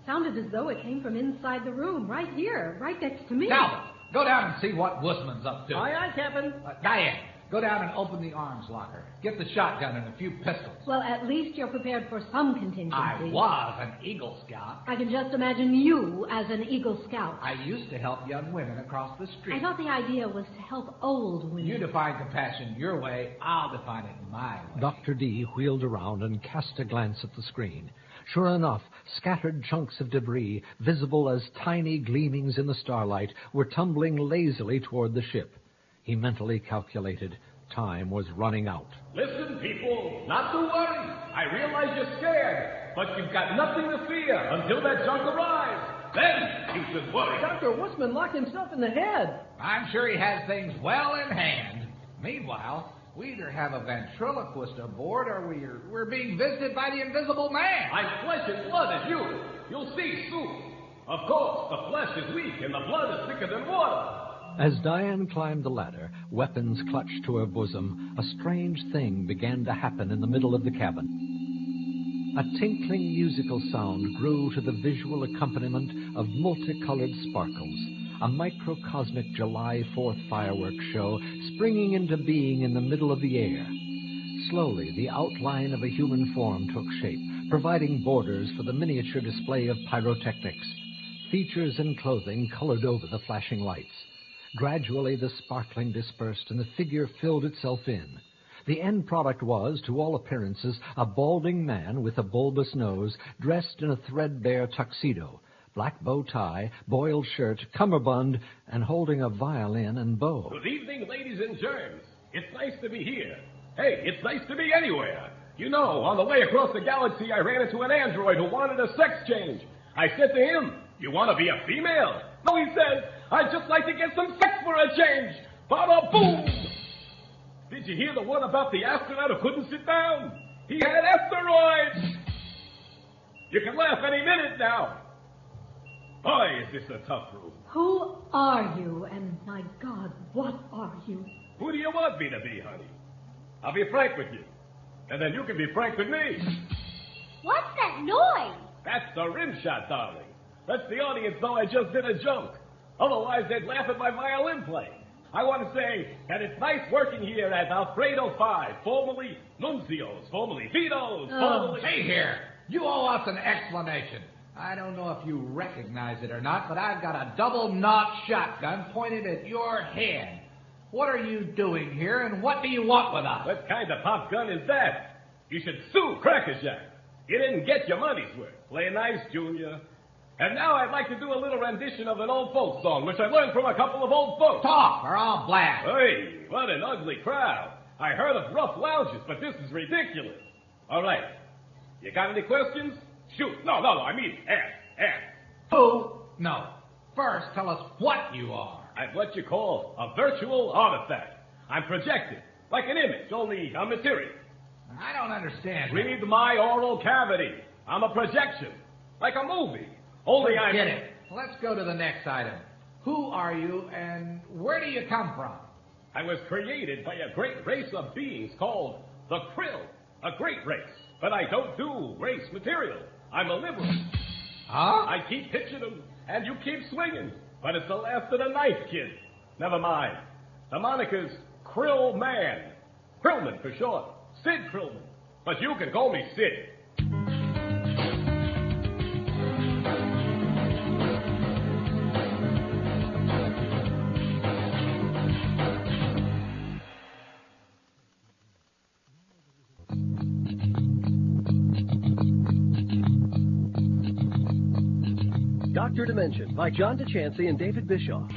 Sounded as though it came from inside the room, right here, right next to me. Talbot, go down and see what Wussman's up to. Aye, aye, Captain. Diane, go down and open the arms locker. Get the shotgun and a few pistols. Well, at least you're prepared for some contingency. I was an Eagle Scout. I can just imagine you as an Eagle Scout. I used to help young women across the street. I thought the idea was to help old women. You define compassion your way, I'll define it my way. Dr. D wheeled around and cast a glance at the screen. Sure enough, scattered chunks of debris, visible as tiny gleamings in the starlight, were tumbling lazily toward the ship. He mentally calculated. Time was running out. Listen, people, not to worry. I realize you're scared, but you've got nothing to fear until that junk arrives. Then you should worry. Dr. Wussman locked himself in the head. I'm sure he has things well in hand. Meanwhile, we either have a ventriloquist aboard or we're being visited by the Invisible Man. I'm flesh and blood as you. You'll see soon. Of course, the flesh is weak and the blood is thicker than water. As Diane climbed the ladder, weapons clutched to her bosom, a strange thing began to happen in the middle of the cabin. A tinkling musical sound grew to the visual accompaniment of multicolored sparkles. a microcosmic July 4th fireworks show springing into being in the middle of the air. Slowly, the outline of a human form took shape, providing borders for the miniature display of pyrotechnics. Features and clothing colored over the flashing lights. Gradually, the sparkling dispersed and the figure filled itself in. The end product was, to all appearances, a balding man with a bulbous nose, dressed in a threadbare tuxedo, black bow tie, boiled shirt, cummerbund, and holding a violin and bow. Good evening, ladies and germs. It's nice to be here. Hey, it's nice to be anywhere. You know, on the way across the galaxy, I ran into an android who wanted a sex change. I said to him, "You want to be a female?" No, he said, "I'd just like to get some sex for a change." Bada boom! Did you hear the one about the astronaut who couldn't sit down? He had asteroids! You can laugh any minute now. Boy, is this a tough room. Who are you? And my God, what are you? Who do you want me to be, honey? I'll be frank with you. And then you can be frank with me. What's that noise? That's the rim shot, darling. Lets the audience know I just did a joke. Otherwise, they'd laugh at my violin playing. I want to say that it's nice working here at Alfredo 5, formerly Nuncios, formerly Vito's, formerly... Hey here, you owe us an explanation. I don't know if you recognize it or not, but I've got a double-knot shotgun pointed at your head. What are you doing here, and what do you want with us? What kind of pop gun is that? You should sue Crackerjack. You didn't get your money's worth. Play nice, Junior. And now I'd like to do a little rendition of an old folk song, which I learned from a couple of old folks. Talk, or I'll blast. Hey, what an ugly crowd. I heard of rough lounges, but this is ridiculous. All right. You got any questions? Shoot. No, I mean ask. Who? No. First, tell us what you are. I'm what you call a virtual artifact. I'm projected, like an image, only a material. I don't understand. Read my oral cavity. I'm a projection, like a movie. Only I get it. Let's go to the next item. Who are you, and where do you come from? I was created by a great race of beings called the Krill. A great race. But I don't do race material. I'm a liberal. Huh? I keep pitching them, and you keep swinging. But it's the last of the night, kid. Never mind. The moniker's Krill Man. Krillman for short. Sid Krillman. But you can call me Sid. Dr. Dimension by John DeChancy and David Bischoff.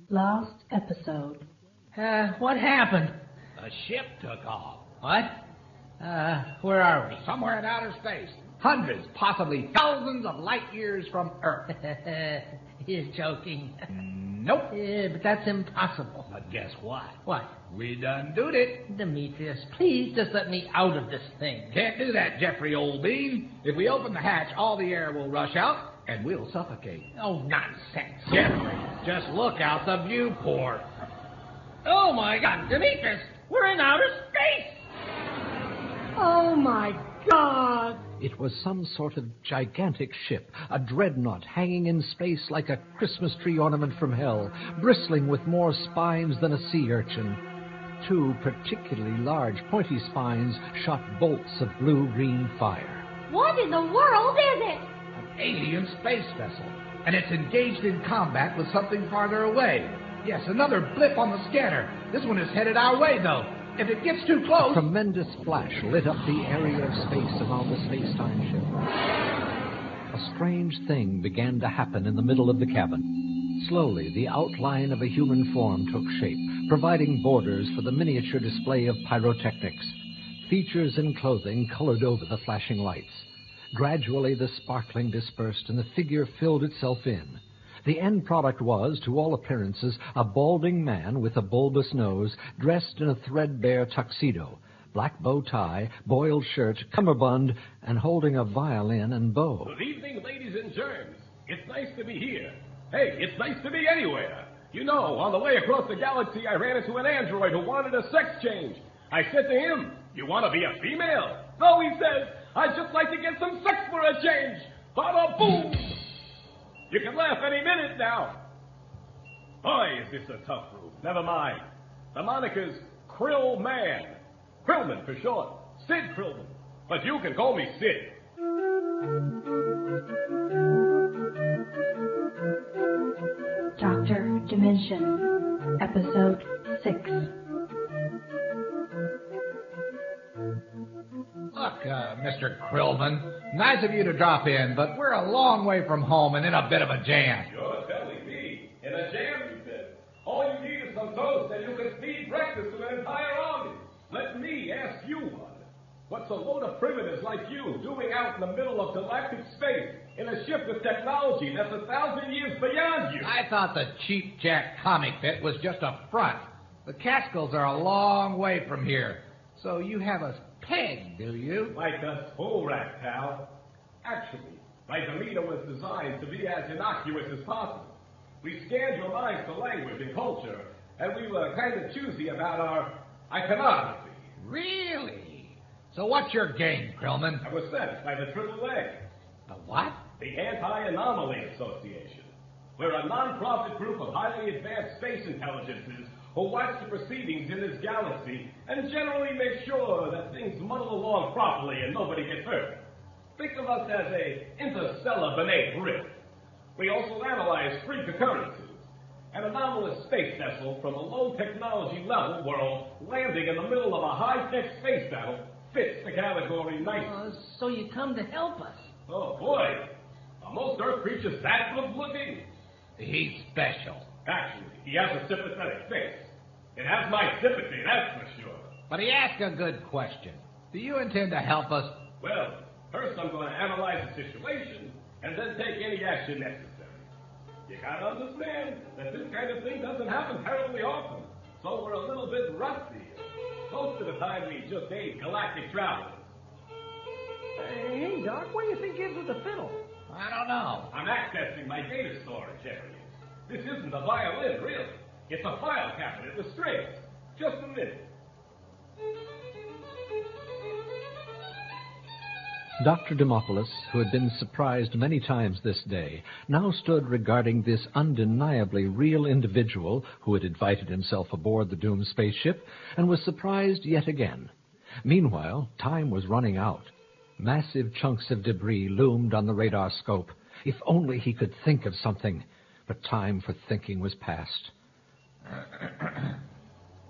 Last episode. What happened? A ship took off. What? Where are we? Somewhere in outer space. Hundreds, possibly thousands of light years from Earth. You're joking. Nope. Yeah, but that's impossible. But guess what? What? We done doed it. Demetrius, please just let me out of this thing. Can't do that, Jeffrey, old bean. If we open the hatch, all the air will rush out, and we'll suffocate. Oh, nonsense. Jeffrey, just look out the viewport. Oh, my God. Demetrius, we're in outer space. Oh, my God! It was some sort of gigantic ship, a dreadnought hanging in space like a Christmas tree ornament from hell, bristling with more spines than a sea urchin. Two particularly large pointy spines shot bolts of blue-green fire. What in the world is it? An alien space vessel, and it's engaged in combat with something farther away. Yes, another blip on the scanner. This one is headed our way, though. If it gets too close... A tremendous flash lit up the area of space around the space-time ship. A strange thing began to happen in the middle of the cabin. Slowly, the outline of a human form took shape, providing borders for the miniature display of pyrotechnics. Features and clothing colored over the flashing lights. Gradually, the sparkling dispersed and the figure filled itself in. The end product was, to all appearances, a balding man with a bulbous nose, dressed in a threadbare tuxedo, black bow tie, boiled shirt, cummerbund, and holding a violin and bow. Good evening, ladies and germs. It's nice to be here. Hey, it's nice to be anywhere. You know, on the way across the galaxy, I ran into an android who wanted a sex change. I said to him, "You want to be a female?" "No," he says, "I'd just like to get some sex for a change." Bada boom! You can laugh any minute now. Boy, is this a tough room. Never mind. The moniker's Krill Man. Krillman for short. Sid Krillman. But you can call me Sid. Dr. Dimension, Episode 6. Look, Mr. Krillman, nice of you to drop in, but we're a long way from home and in a bit of a jam. You're telling me. In a jam, you said. All you need is some toast and you can feed breakfast to an entire army. Let me ask you one. What's a load of primitives like you doing out in the middle of galactic space in a ship with technology that's 1,000 years beyond you? I thought the Cheap Jack comic bit was just a front. The Cascals are a long way from here. So you have us pegged, do you? Like a tool rack, pal. Actually, my demeanor was designed to be as innocuous as possible. We scanned your minds for language and culture, and we were kind of choosy about our iconography. Really? So what's your game, Krillman? I was sent by the AAA. The what? The Anti-Anomaly Association. We're a non-profit group of highly advanced space intelligences who watch the proceedings in this galaxy and generally make sure that things muddle along properly and nobody gets hurt. Think of us as a interstellar B'nai B'rith. We also analyze freak occurrences. An anomalous space vessel from a low-technology level world landing in the middle of a high-tech space battle fits the category nicely. So you come to help us. Oh, boy. Are most Earth creatures that good-looking? He's special. Actually, he has a sympathetic face. It has my sympathy, that's for sure. But he asked a good question. Do you intend to help us? Well, first I'm going to analyze the situation and then take any action necessary. You gotta understand that this kind of thing doesn't happen terribly often, so we're a little bit rusty. Most of the time we just ain't galactic travelers. Hey, Doc, what do you think gives with the fiddle? I don't know. I'm accessing my data storage area. This isn't a violin, really. It's a file cabinet with strings. Just a minute. Dr. Dimopoulos, who had been surprised many times this day, now stood regarding this undeniably real individual who had invited himself aboard the doomed spaceship and was surprised yet again. Meanwhile, time was running out. Massive chunks of debris loomed on the radar scope. If only he could think of something. But time for thinking was past.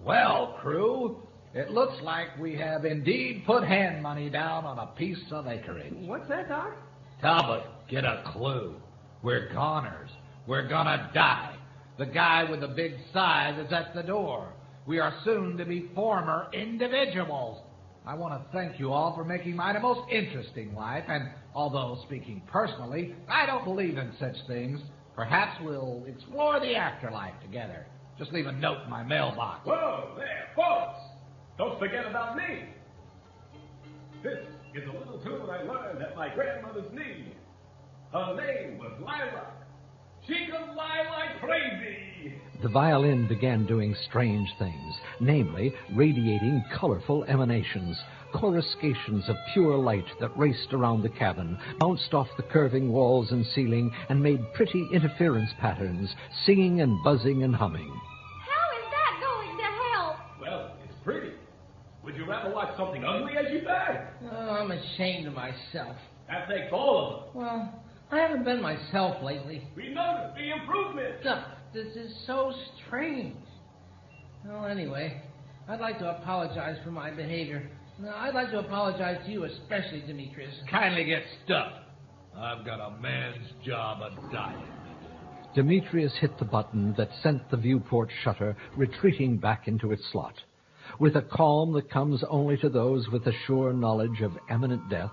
Well, crew, it looks like we have indeed put hand money down on a piece of acreage. What's that, Doc? Talbot, get a clue. We're goners. We're gonna die. The guy with the big size is at the door. We are soon to be former individuals. I want to thank you all for making mine a most interesting life, and although, speaking personally, I don't believe in such things, perhaps we'll explore the afterlife together. Just leave a note in my mailbox. Whoa, there, folks! Don't forget about me. This is a little tune I learned at my grandmother's knee. Her name was Lilac. She could lie like crazy. The violin began doing strange things, namely radiating colorful emanations, coruscations of pure light that raced around the cabin, bounced off the curving walls and ceiling, and made pretty interference patterns, singing and buzzing and humming. How is that going to help? Well, it's pretty. Would you rather watch something ugly as you die? Oh, I'm ashamed of myself. That takes all of us. Well, I haven't been myself lately. We noticed the improvement. This is so strange. Well, anyway, I'd like to apologize for my behavior. No, I'd like to apologize to you especially, Demetrius. Kindly get stuffed. I've got a man's job of dying. Demetrius hit the button that sent the viewport shutter retreating back into its slot. With a calm that comes only to those with a sure knowledge of imminent death,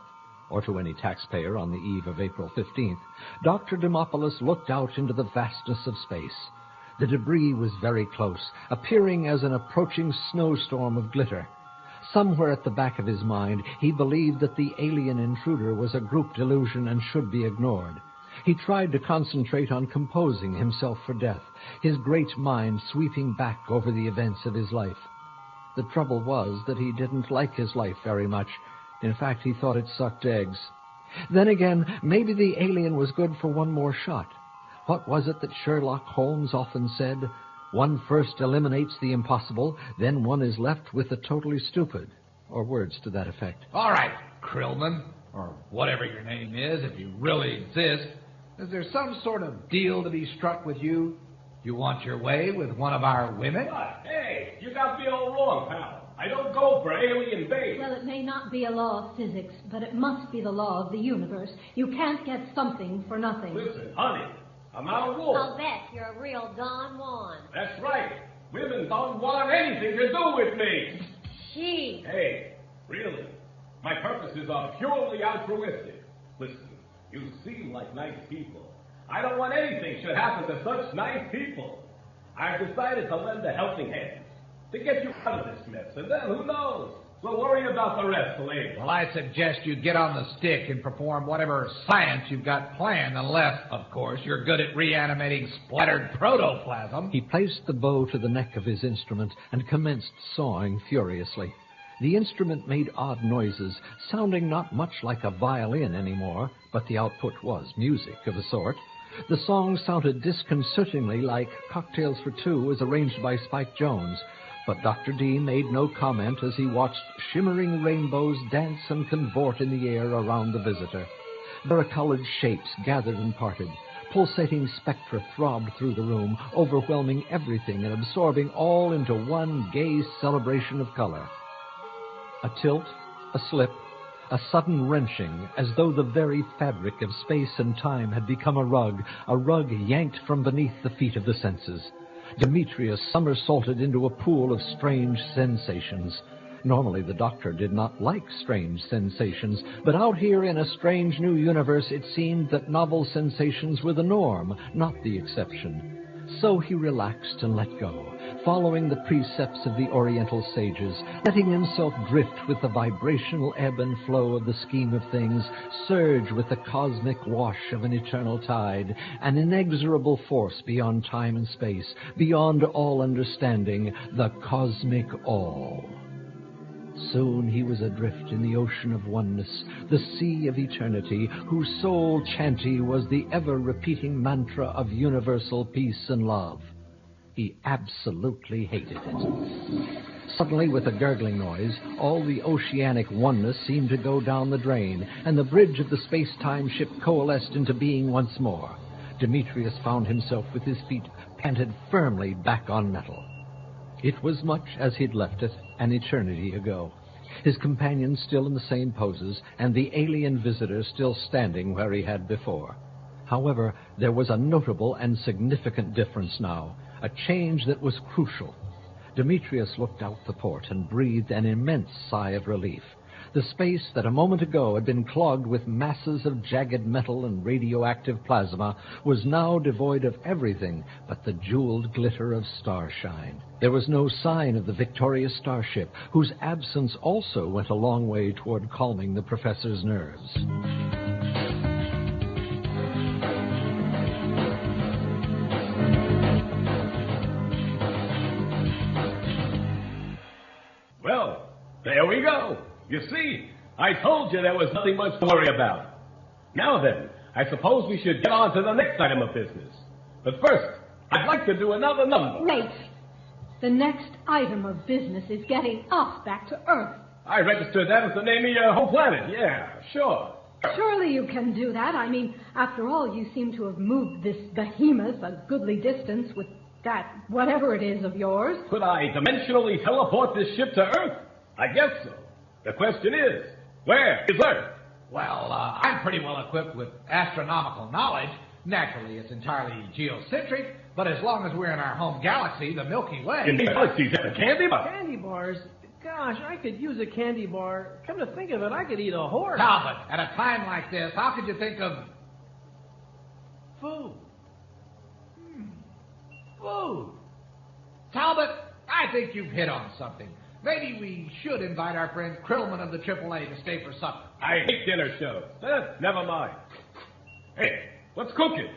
or to any taxpayer on the eve of April 15th, Dr. Dimopoulos looked out into the vastness of space. The debris was very close, appearing as an approaching snowstorm of glitter. Somewhere at the back of his mind, he believed that the alien intruder was a group delusion and should be ignored. He tried to concentrate on composing himself for death, his great mind sweeping back over the events of his life. The trouble was that he didn't like his life very much. In fact, he thought it sucked eggs. Then again, maybe the alien was good for one more shot. What was it that Sherlock Holmes often said? One first eliminates the impossible, then one is left with the totally stupid, or words to that effect. All right, Krillman, or whatever your name is, if you really exist. Is there some sort of deal to be struck with you? You want your way with one of our women? What? Hey, you got me all wrong, pal. I don't go for alien bait. Well, it may not be a law of physics, but it must be the law of the universe. You can't get something for nothing. Listen, honey, I'm out of war. I'll bet you're a real Don Juan. That's right. Women don't want anything to do with me. Gee. Hey, really, my purposes are purely altruistic. Listen, you seem like nice people. I don't want anything should happen to such nice people. I've decided to lend a helping hand to get you out of this mess, and then who knows? We'll worry about the rest later. Well, I suggest you get on the stick and perform whatever science you've got planned, unless, of course, you're good at reanimating splattered protoplasm. He placed the bow to the neck of his instrument and commenced sawing furiously. The instrument made odd noises, sounding not much like a violin anymore, but the output was music of a sort. The song sounded disconcertingly like Cocktails for Two as arranged by Spike Jones, but Dr. D made no comment as he watched shimmering rainbows dance and cavort in the air around the visitor. Varicolored shapes gathered and parted. Pulsating spectra throbbed through the room, overwhelming everything and absorbing all into one gay celebration of color. A tilt, a slip, a sudden wrenching, as though the very fabric of space and time had become a rug yanked from beneath the feet of the senses. Demetrius somersaulted into a pool of strange sensations. Normally the doctor did not like strange sensations, but out here in a strange new universe it seemed that novel sensations were the norm, not the exception. So he relaxed and let go, following the precepts of the Oriental sages, letting himself drift with the vibrational ebb and flow of the scheme of things, surge with the cosmic wash of an eternal tide, an inexorable force beyond time and space, beyond all understanding, the cosmic all. Soon he was adrift in the ocean of oneness, the sea of eternity, whose sole chanty was the ever-repeating mantra of universal peace and love. He absolutely hated it. Suddenly, with a gurgling noise, all the oceanic oneness seemed to go down the drain, and the bridge of the space-time ship coalesced into being once more. Demetrius found himself with his feet planted firmly back on metal. It was much as he'd left it an eternity ago. His companions still in the same poses, and the alien visitor still standing where he had before. However, there was a notable and significant difference now, a change that was crucial. Demetrius looked out the port and breathed an immense sigh of relief. The space that a moment ago had been clogged with masses of jagged metal and radioactive plasma was now devoid of everything but the jeweled glitter of starshine. There was no sign of the victorious starship, whose absence also went a long way toward calming the professor's nerves. Well, there we go. You see, I told you there was nothing much to worry about. Now then, I suppose we should get on to the next item of business. But first, I'd like to do another number. Wait. The next item of business is getting us back to Earth. I registered that as the name of your home planet. Yeah, sure. Surely you can do that. I mean, after all, you seem to have moved this behemoth a goodly distance with that whatever it is of yours. Could I dimensionally teleport this ship to Earth? I guess so. The question is, where is Earth? Well, I'm pretty well equipped with astronomical knowledge. Naturally, it's entirely geocentric, but as long as we're in our home galaxy, the Milky Way... In the galaxy's at the candy bar. Candy bars? Gosh, I could use a candy bar. Come to think of it, I could eat a horse. Talbot, at a time like this, how could you think of... food? Food. Talbot, I think you've hit on something. Maybe we should invite our friend Krillman of the AAA to stay for supper. I hate dinner shows. Never mind. Hey, what's cooking?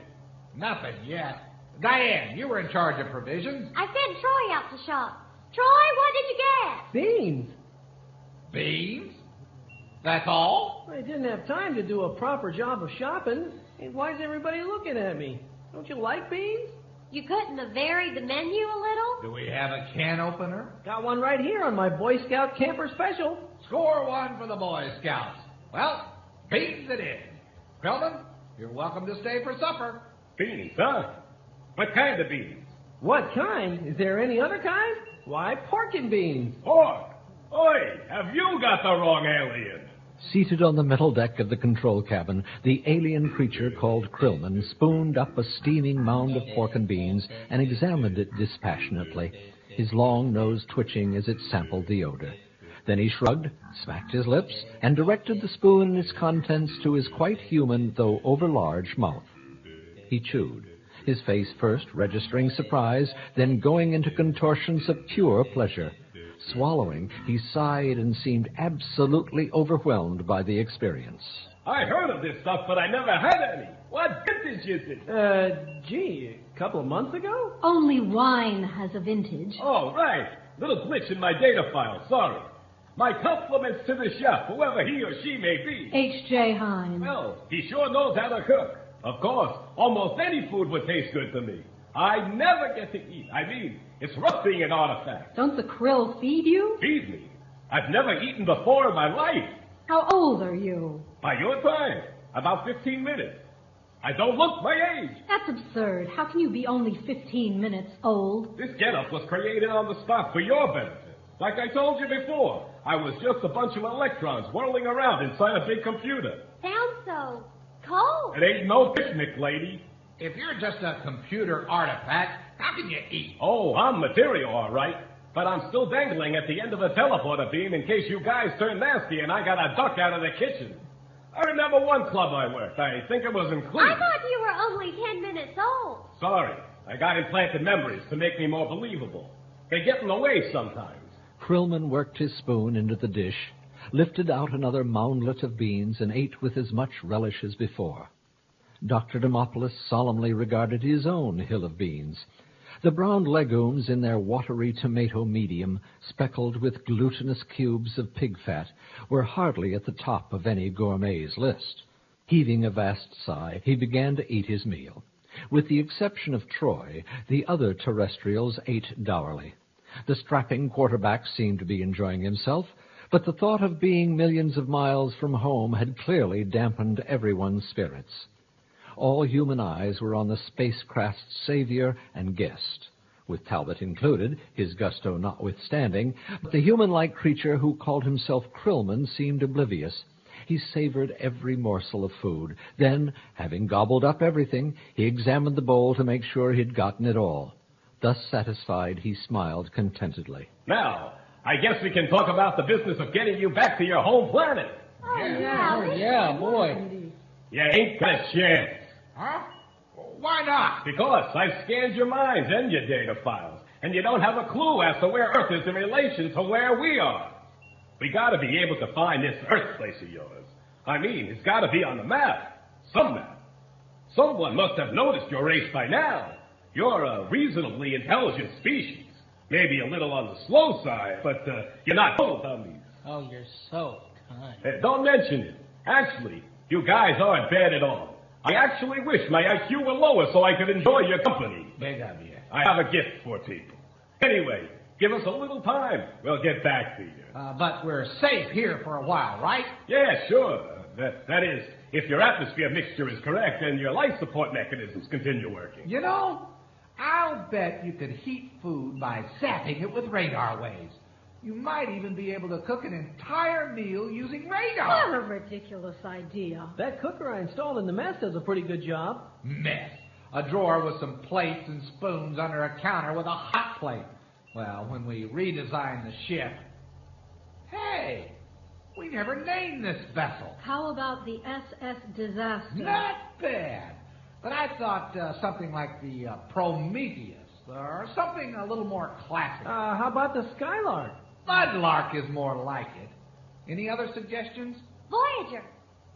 Nothing yet. Diane, you were in charge of provisions. I sent Troy out to shop. Troy, what did you get? Beans. Beans? That's all? I didn't have time to do a proper job of shopping. And why's everybody looking at me? Don't you like beans? You couldn't have varied the menu a little? Do we have a can opener? Got one right here on my Boy Scout Camper Special. Score one for the Boy Scouts. Well, beans it is. Krillman, you're welcome to stay for supper. Beans, huh? What kind of beans? What kind? Is there any other kind? Why, pork and beans. Pork? Oi, have you got the wrong alien? Seated on the metal deck of the control cabin, the alien creature called Krillman spooned up a steaming mound of pork and beans and examined it dispassionately, his long nose twitching as it sampled the odor. Then he shrugged, smacked his lips, and directed the spoon and its contents to his quite human, though overlarge, mouth. He chewed, his face first registering surprise, then going into contortions of pure pleasure. Swallowing, he sighed and seemed absolutely overwhelmed by the experience. I heard of this stuff, but I never had any. What vintage is it? Gee, a couple of months ago? Only wine has a vintage. Oh, right. Little glitch in my data file. Sorry. My compliments to the chef, whoever he or she may be. H.J. Hines. Well, he sure knows how to cook. Of course, almost any food would taste good to me. I never get to eat. I mean, it's rough being an artifact. Don't the krill feed you? Feed me? I've never eaten before in my life. How old are you? By your time, about 15 minutes. I don't look my age. That's absurd. How can you be only 15 minutes old? This getup was created on the spot for your benefit. Like I told you before, I was just a bunch of electrons whirling around inside a big computer. Sounds so cold. It ain't no picnic, lady. If you're just a computer artifact, how can you eat? Oh, I'm material, all right. But I'm still dangling at the end of a teleporter beam in case you guys turn nasty and I gotta duck out of the kitchen. I remember one club I worked. I think it was in Cleveland. I thought you were only 10 minutes old. Sorry. I got implanted memories to make me more believable. They get in the way sometimes. Krillman worked his spoon into the dish, lifted out another moundlet of beans, and ate with as much relish as before. Dr. Demopoulos solemnly regarded his own hill of beans. The browned legumes in their watery tomato medium, speckled with glutinous cubes of pig fat, were hardly at the top of any gourmet's list. Heaving a vast sigh, he began to eat his meal. With the exception of Troy, the other terrestrials ate dourly. The strapping quarterback seemed to be enjoying himself, but the thought of being millions of miles from home had clearly dampened everyone's spirits. All human eyes were on the spacecraft's savior and guest, with Talbot included, his gusto notwithstanding, but the human-like creature who called himself Krillman seemed oblivious. He savored every morsel of food. Then, having gobbled up everything, he examined the bowl to make sure he'd gotten it all. Thus satisfied, he smiled contentedly. Now, I guess we can talk about the business of getting you back to your home planet. Yeah, boy. You ain't got a chance. Huh? Why not? Because I've scanned your minds and your data files, and you don't have a clue as to where Earth is in relation to where we are. We gotta be able to find this Earth place of yours. I mean, it's gotta be on the map. Some map. Someone must have noticed your race by now. You're a reasonably intelligent species. Maybe a little on the slow side, but you're not total dummies. Oh, you're so kind. Hey, don't mention it. Actually, you guys aren't bad at all. I actually wish my IQ were lower so I could enjoy your company. Big of you. I have a gift for people. Anyway, give us a little time. We'll get back to you. But we're safe here for a while, right? Yeah, sure. That is, if your atmosphere mixture is correct and your life support mechanisms continue working. You know, I'll bet you could heat food by zapping it with radar waves. You might even be able to cook an entire meal using radar. What a ridiculous idea. That cooker I installed in the mess does a pretty good job. Mess. A drawer with some plates and spoons under a counter with a hot plate. Well, when we redesign the ship... Hey, we never named this vessel. How about the SS Disaster? Not bad. But I thought something like the Prometheus, or something a little more classic. How about the Skylark? Mudlark is more like it. Any other suggestions? Voyager.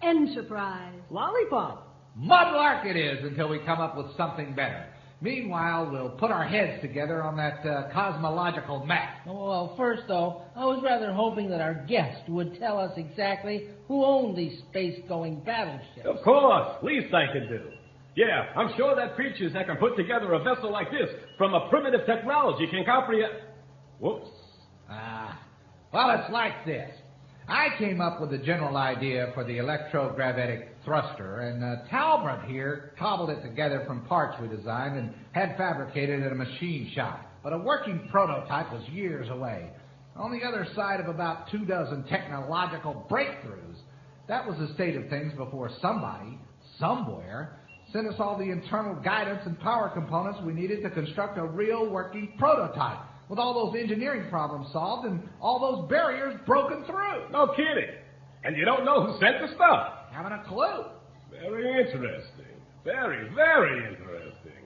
Enterprise. Lollipop. Mudlark it is until we come up with something better. Meanwhile, we'll put our heads together on that cosmological map. Well, first, though, I was rather hoping that our guest would tell us exactly who owned these space-going battleships. Of course. Least I can do. Yeah, I'm sure that creatures that can put together a vessel like this from a primitive technology can comprehend... Whoops. Well, it's like this. I came up with the general idea for the electrogravitic thruster, and Talbot here cobbled it together from parts we designed and had fabricated at a machine shop. But a working prototype was years away, on the other side of about 24 technological breakthroughs. That was the state of things before somebody, somewhere, sent us all the internal guidance and power components we needed to construct a real working prototype, with all those engineering problems solved and all those barriers broken through. No kidding. And you don't know who sent the stuff? Haven't a clue. Very interesting. Very, very interesting.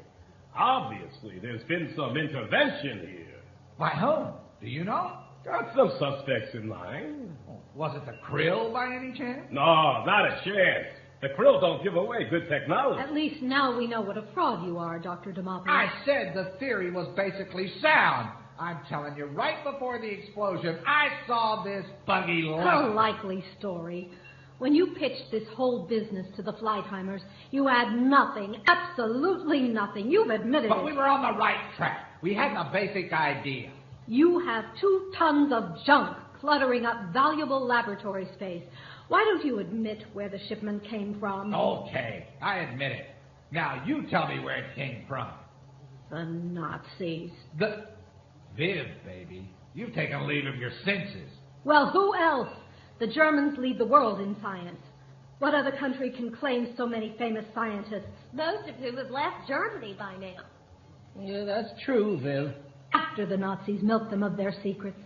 Obviously, there's been some intervention here. By whom? Do you know? Got some suspects in mind. Was it the Krill by any chance? No, not a chance. The Krill don't give away good technology. At least now we know what a fraud you are, Dr. Demopoulos. I said the theory was basically sound. I'm telling you, right before the explosion, I saw this buggy light. A likely story. When you pitched this whole business to the Fleitheimers, you had nothing, absolutely nothing. You've admitted it. But we were on the right track. We had the basic idea. You have 2 tons of junk cluttering up valuable laboratory space. Why don't you admit where the shipment came from? Okay, I admit it. Now, you tell me where it came from. The Nazis. Viv, baby, you've taken leave of your senses. Well, who else? The Germans lead the world in science. What other country can claim so many famous scientists? Most of whom have left Germany by now. Yeah, that's true, Viv. After the Nazis milked them of their secrets.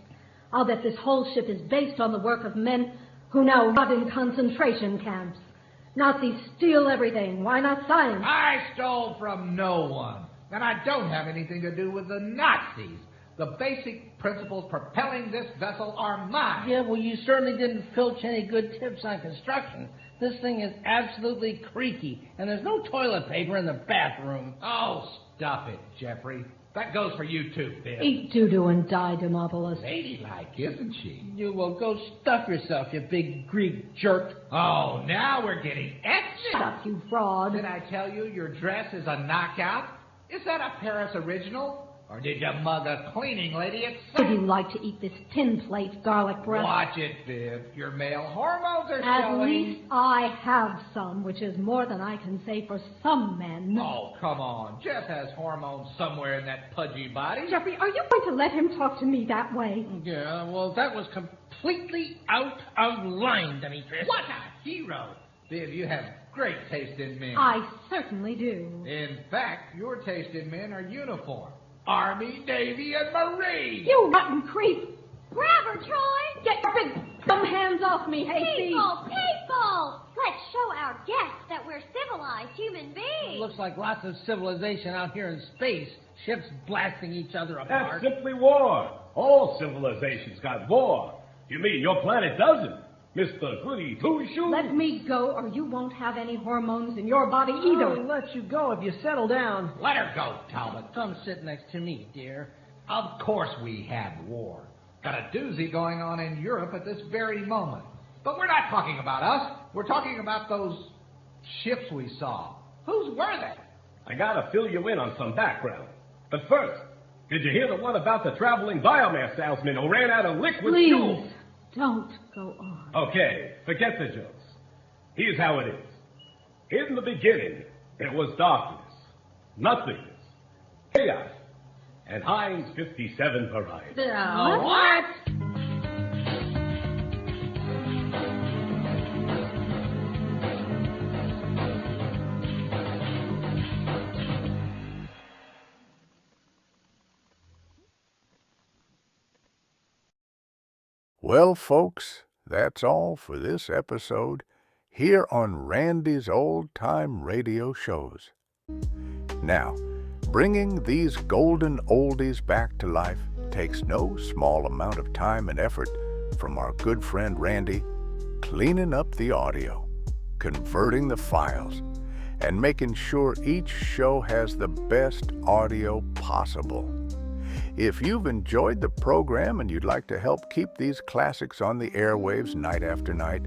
I'll bet this whole ship is based on the work of men who now rot in concentration camps. Nazis steal everything. Why not science? I stole from no one. And I don't have anything to do with the Nazis. The basic principles propelling this vessel are mine. Yeah, well, you certainly didn't filch any good tips on construction. This thing is absolutely creaky, and there's no toilet paper in the bathroom. Oh, stop it, Jeffrey. That goes for you too, Bill. Eat doo-doo and die, Demopoulos. Ladylike, isn't she? You will go stuff yourself, you big Greek jerk. Oh, now we're getting ethnic. Shut up, you fraud. Did I tell you your dress is a knockout? Is that a Paris original? Or did you mug a cleaning lady at Would you like to eat this tin plate garlic breast? Watch it, Viv. Your male hormones are At showing. least I have some, which is more than I can say for some men. Oh, come on. Jeff has hormones somewhere in that pudgy body. Jeffrey, are you going to let him talk to me that way? Yeah, well, that was completely out of line, Demetrius. What a hero. Viv, you have great taste in men. I certainly do. In fact, your taste in men are uniform. Army, Navy, and Marine. You rotten creep. Grab her, Troy. Get your big dumb hands off me, Hasty. People. Let's show our guests that we're civilized human beings. It looks like lots of civilization out here in space. Ships blasting each other apart. That's simply war. All civilizations got war. You mean your planet doesn't? Mr. Goody Two-Shoes? Let me go, or you won't have any hormones in your body either. I'll let you go if you settle down. Let her go, Talbot. Come sit next to me, dear. Of course we had war. Got a doozy going on in Europe at this very moment. But we're not talking about us. We're talking about those ships we saw. Whose were they? I gotta fill you in on some background. But first, did you hear the one about the traveling biomass salesman who ran out of liquid fuel? Please, don't go on. Okay, forget the jokes. Here's how it is. In the beginning, there was darkness, nothingness, chaos, and Heinz 57 variety. What? Well, folks, that's all for this episode here on Randy's Old Time Radio Shows. Now, bringing these golden oldies back to life takes no small amount of time and effort from our good friend Randy, cleaning up the audio, converting the files, and making sure each show has the best audio possible. If you've enjoyed the program and you'd like to help keep these classics on the airwaves night after night,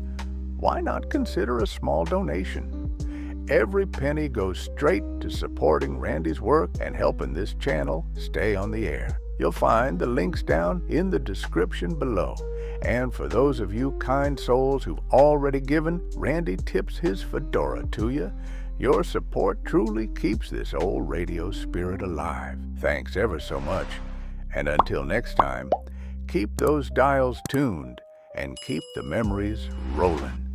why not consider a small donation? Every penny goes straight to supporting Randy's work and helping this channel stay on the air. You'll find the links down in the description below. And for those of you kind souls who've already given, Randy tips his fedora to you. Your support truly keeps this old radio spirit alive. Thanks ever so much. And until next time, keep those dials tuned and keep the memories rolling.